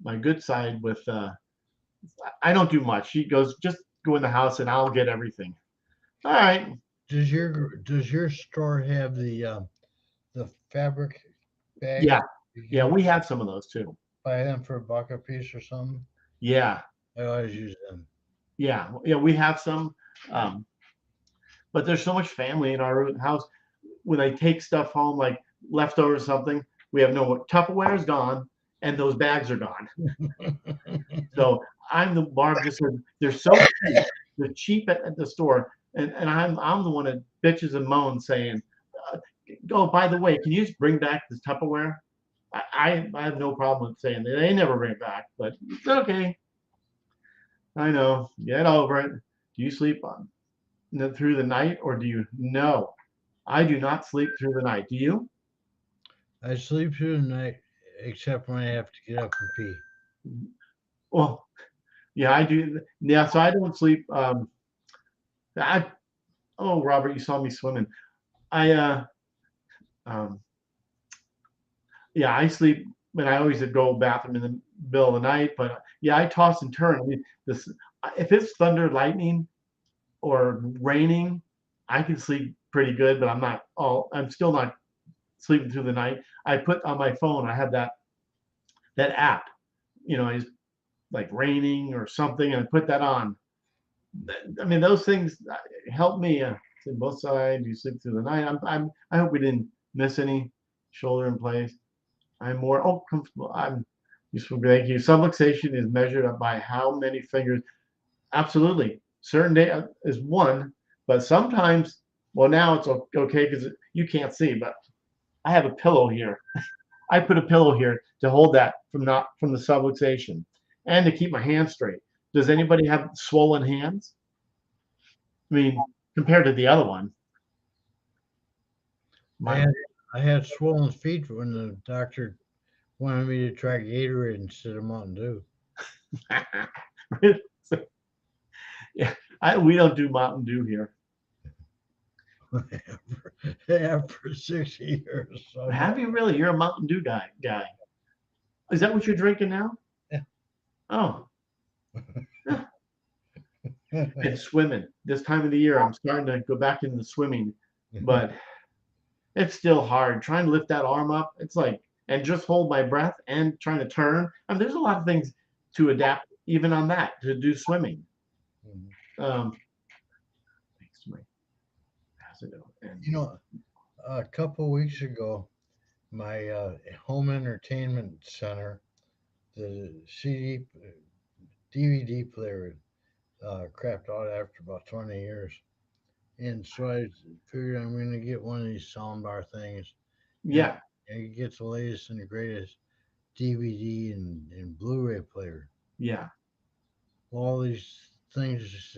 my good side with. I don't do much. She goes, just go in the house and I'll get everything. All right. Does your store have the fabric bags? Yeah. You Yeah. can We have some of those too. buy them for a buck a piece or something. Yeah. I always use them. Yeah. Yeah. We have some. Um, but there's so much family in our house. When I take stuff home, like leftovers or something, we have no Tupperware is gone and those bags are gone. So I'm the Barb just said they're so cheap. They're cheap at the store, and I'm the one that bitches and moans saying, uh, "Oh, by the way, can you just bring back this Tupperware?" I have no problem with saying that. They never bring it back, but it's okay. I know. Get over it. Do you sleep on? through the night, or do you? No, I do not sleep through the night. Do you? I sleep through the night except when I have to get up and pee. Well, yeah, I do. Yeah, so I don't sleep. I oh, Robert, you saw me swimming. I um, yeah, I sleep, but I always go bathroom in the middle of the night. But yeah, I toss and turn. I mean, this if it's thunder, lightning, or raining, I can sleep pretty good. But I'm still not sleeping through the night. I put on my phone. I have that app. Is like raining or something, and I put that on. I mean, those things help me. Sleep both sides. You sleep through the night. I hope we didn't miss any shoulder in place. I'm more comfortable. I'm useful. Thank you. Subluxation is measured up by how many fingers. Absolutely. Certain day is one, but sometimes, well, now it's okay because you can't see, but I have a pillow here. I put a pillow here to hold that from the subluxation and to keep my hands straight. Does anybody have swollen hands? I mean, compared to the other one, I my had I had swollen feet when the doctor wanted me to try Gatorade instead of Mountain Dew. yeah, we don't do Mountain Dew here. After 6 years, so no. Have you really? You're a Mountain Dew guy. Is that what you're drinking now? Yeah. Oh, and swimming. This time of the year, I'm starting to go back into the swimming, but it's still hard trying to lift that arm up. It's like, and just hold my breath and trying to turn. I mean, there's a lot of things to adapt even on that to do swimming. Mhm. Um, thanks to my passado and You know, a couple weeks ago, my home entertainment center, the DVD player, crapped out after about 20 years. And so I figured I'm going to get one of these soundbar things and yeah, it gets the latest and the greatest DVD and Blu-ray player. yeah, All these things just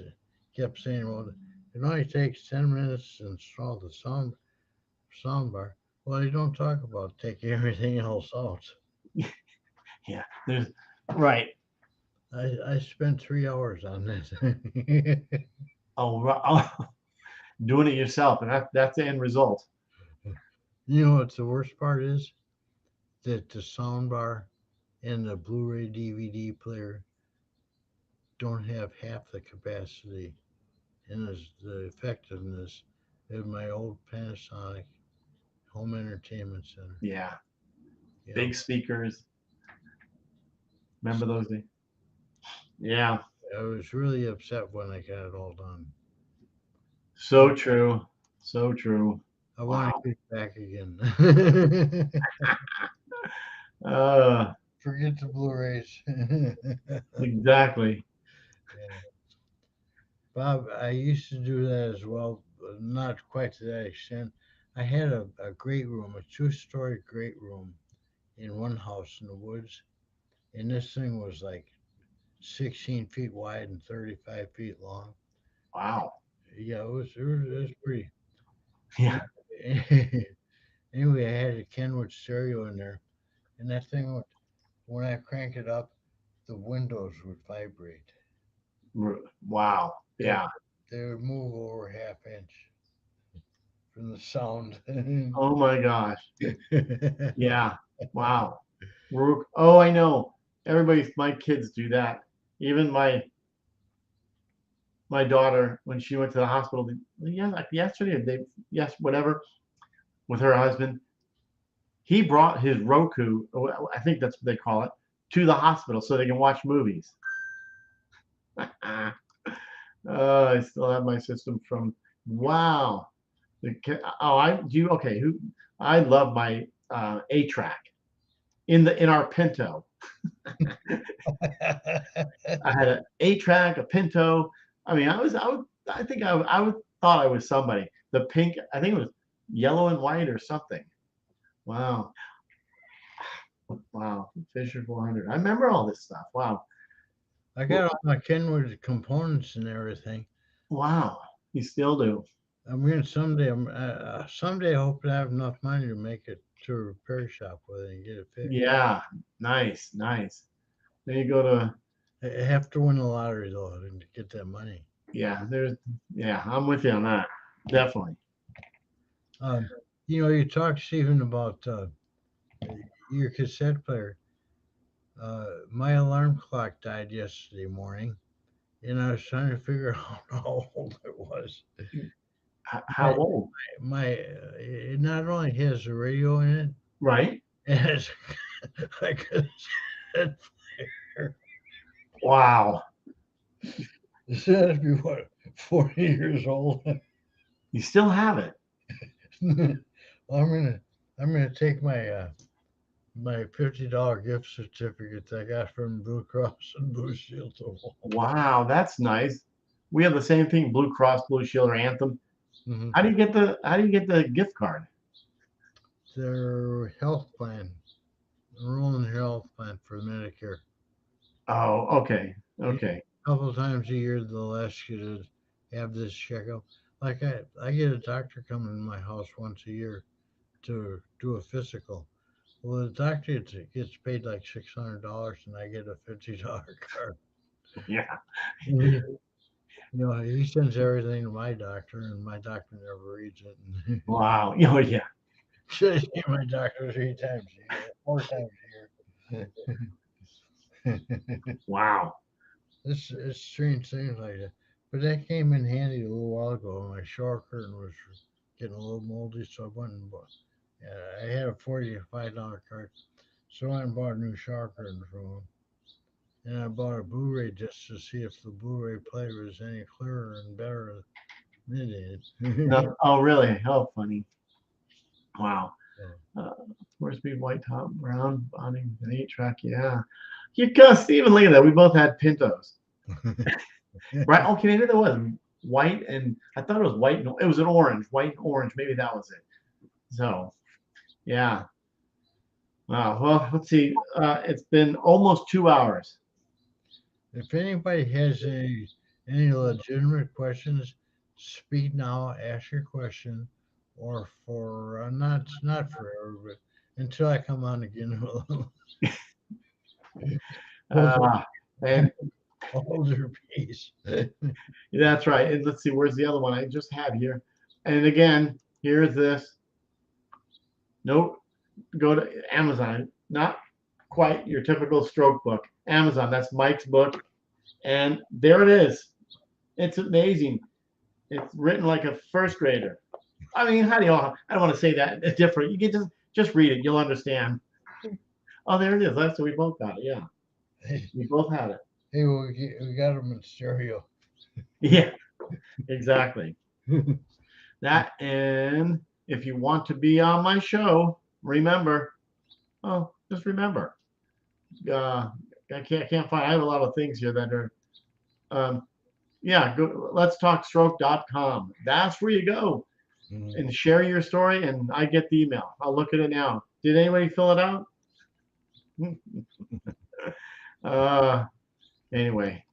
kept saying, well, it only takes 10 minutes to install the soundbar. Well, they don't talk about taking everything else out. yeah. There's right. I spent 3 hours on this. Oh, doing it yourself, and that's the end result. You know what the worst part is? That the soundbar and the Blu-ray DVD player don't have half the capacity and the effectiveness of my old Panasonic home entertainment center. Yeah, Yeah. big speakers. Remember So those days? Yeah, I was really upset when I got it all done. so true, so true. I want Wow. to get it back again. Uh, Forget the Blu-rays. Yeah. exactly. Bob, I used to do that as well, but not quite to that extent. I had a great room, a two-story great room in one house in the woods, and this thing was like 16 feet wide and 35 feet long. Wow. Yeah, it was pretty. Yeah. Anyway, I had a Kenwood stereo in there, and that thing would, when I crank it up, the windows would vibrate. Wow. They Yeah. they would move over half inch from the sound. Oh my gosh. Yeah. Wow. Oh, I know. My kids do that. Even my daughter, when she went to the hospital, yeah, like yesterday, yes, whatever, with her husband, he brought his Roku, I think that's what they call it, to the hospital so they can watch movies. I still have my system from, wow. Oh, I do. Okay. I love my A track in our Pinto. I had an 8 track, a Pinto. I mean, I think I would thought I was somebody. The pink, I think it was yellow and white or something. Wow. Wow. Fisher 400. I remember all this stuff. Wow. I got all my Kenwood components and everything. Wow. You still do. I'm gonna someday. Someday I hope to have enough money to make it to a repair shop with it and get it fixed. Yeah. Nice. Nice. Then you go to, I have to win the lottery though to get that money. yeah, yeah, I'm with you on that. Definitely. Um, you talked, Stephen, about your cassette player. My alarm clock died yesterday morning, and I was trying to figure out how old it was. How My, old? it not only has a radio in it, Right? it has like a cassette player. Wow. This has to be what 40 years old. You still have it. I'm gonna I'm gonna take my $50 gift certificate that I got from Blue Cross and Blue Shield to Walmart. Wow, that's nice. We have the same thing, Blue Cross Blue Shield or Anthem. Mhm. How do you get the gift card? Their health plan, enroll in health plan for Medicare. Oh, okay. A Okay. couple times a year, they'll ask you to have this checkup. Like I get a doctor coming to my house once a year to do a physical. Well, the doctor gets paid like $600, and I get a $50 card. Yeah. He, he sends everything to my doctor, and my doctor never reads it. Wow. Oh yeah. Should have seen my doctor 3 times a year, 4 times a year. Wow. It's strange things like that. But that came in handy a little while ago. My shower curtain was getting a little moldy, so I went and bought. I had a $45 card, so I went and bought a new shower curtain from him. And I bought a Blu-ray just to see if the Blu-ray player was any clearer and better than it is. No, oh really? How funny. Wow. Four speed white top, brown bonding, an 8 track. Yeah. You go, Steven, look at that. We both had Pintos. Right. Okay, maybe there was white and I thought it was white and it was an orange, white and orange. Maybe that was it. So yeah. Wow. Well, let's see. It's been almost 2 hours. If anybody has any legitimate questions, speak now. Ask your question, or for not forever, but until I come on again. hold Uh, and hold your peace. that's right. And let's see, where's the other one I just had here? And again, here's this. Nope. Go to Amazon. Not quite your typical stroke book. Amazon. That's Mike's book. And there it is. It's amazing. It's written like a first grader. I mean, how do you? I don't want to say that it's different. You can just read it. You'll understand. Oh, there it is. That's we both got it. Yeah, we both had it. Hey, we got them in stereo. Yeah, exactly. That and if you want to be on my show, remember. Oh, just remember. Uh, I can't find. I have a lot of things here that are. Um, yeah, go. Let's talk stroke.com. That's where you go Mhm. and share your story, and I get the email. I'll look at it now. Did anybody fill it out? uh, anyway,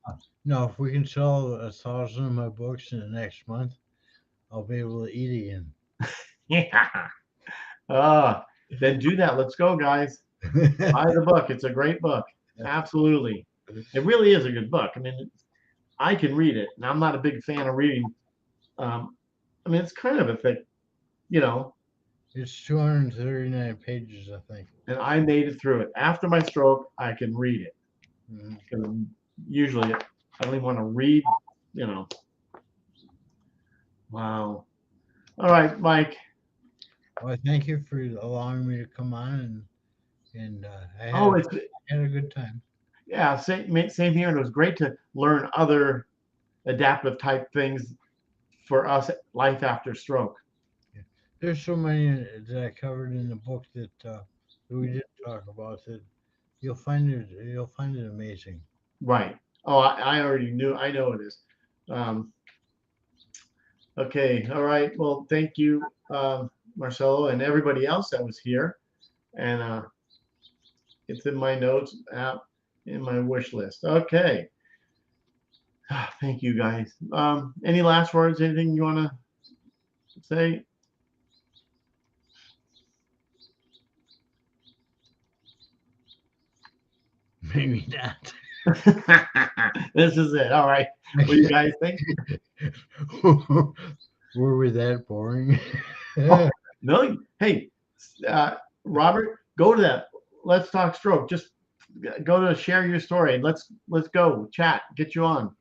Now, if we can sell 1,000 of my books in the next month, I'll be able to eat again. yeah. Then do that. Let's go, guys. Buy the book. It's a great book. Absolutely. It really is a good book. I mean, I can read it, and I'm not a big fan of reading. Um, I mean, it's kind of a thick, you know, It's 239 pages, I think. and I made it through it. After my stroke, I can read it. Mhm. Because usually I don't even want to read, you know. Wow. All right, Mike. Well, thank you for allowing me to come on, and Oh, it's I had a good time. yeah, same here. And it was great to learn other adaptive type things for us life after stroke. Yeah. There's so many that I covered in the book that we didn't talk about that you'll find it amazing. Right. Oh, I already knew. I know it is. Um, okay. All right. Well, thank you, Marcelo, and everybody else that was here. And it's in my notes app in my wish list. Okay. Thank you guys. Any last words? Anything you want to say? Maybe not. This is it. All right. What do you guys think? Were we that boring? Oh, no. Hey, Robert, go to that. Let's talk stroke. Just go to share your story. And let's go chat. Get you on.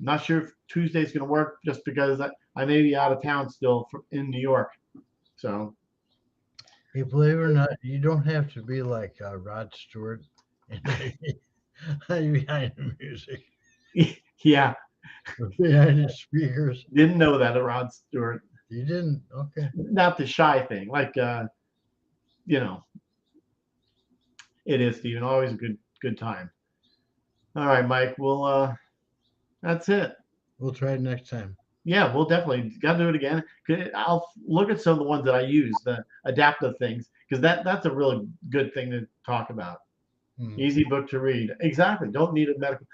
Not sure if Tuesday's going to work, just because I may be out of town still in New York. So Hey, believe it or not, you don't have to be like Rod Stewart behind the music, yeah, behind the speakers. didn't know that, Rod Stewart. You didn't? Okay. Not the shy thing, like you know, it is, Stephen. Always a good time. All right, Mike. Well, that's it. We'll try it next time. Yeah, we'll definitely got to do it again. I'll look at some of the ones that I use, the adaptive things, because that's a really good thing to talk about. Easy book to read. Exactly. Don't need a medical.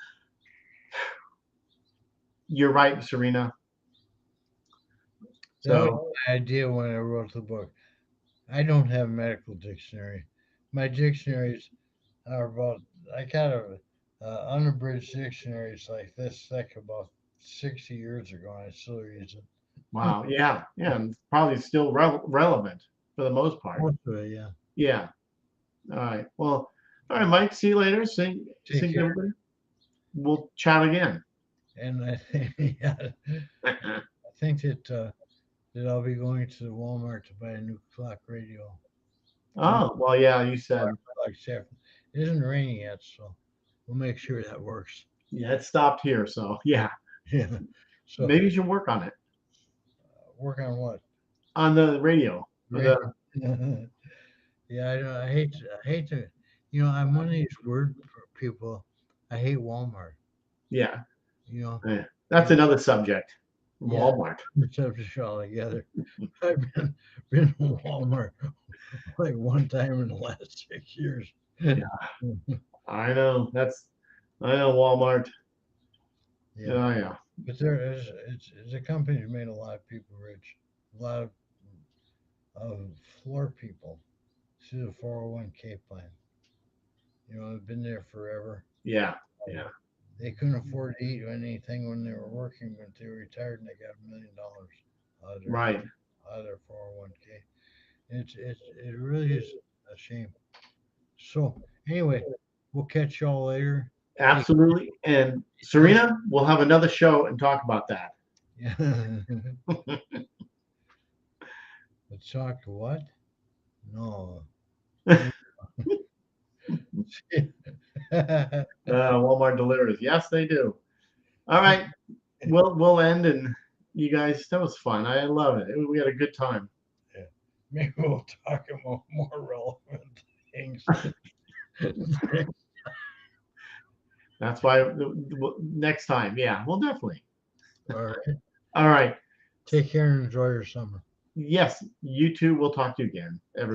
You're right, Serena. That was So my idea when I wrote the book. I don't have a medical dictionary. My dictionaries are about, I got a unabridged dictionaries like this thick about 60 years ago, and I still use it. wow, yeah, and it's probably still relevant for the most part. Most of it, yeah. Yeah. All right. Well, all right, Mike. See you later. See Take care. everybody. We'll chat again. And I think, yeah, I think that I'll be going to the Walmart to buy a new clock radio. Oh, well, yeah, you said. Like It isn't raining yet, so we'll make sure that works. Yeah, it stopped here, so yeah. Yeah. So Maybe you should work on it. work on what? On the radio. Yeah, I hate to, I'm one of these word people. I hate Walmart. Yeah. You know, Yeah. That's another subject. Yeah. Walmart. it's up to show all together. I've been to Walmart like one time in the last 6 years. Yeah. I know. I know Walmart. Yeah. Oh yeah. But it's a company that made a lot of people rich. A lot of floor people through the 401k plan. I've been there forever. Yeah. Yeah. They couldn't afford to eat anything when they were working, but they retired and they got $1 million Right. out of their 401k. It really is a shame. So anyway, we'll catch y'all later. Absolutely. And Serena, we'll have another show and talk about that. Yeah. Let's talk to what? No. Walmart delivers. Yes, they do. All right. We'll end, and you guys, that was fun. I love it. We had a good time. Yeah. Maybe we'll talk about more relevant things. That's why next time, yeah, we'll definitely. All right. All right. Take care and enjoy your summer. Yes, you too. We'll talk to you again. Everyone.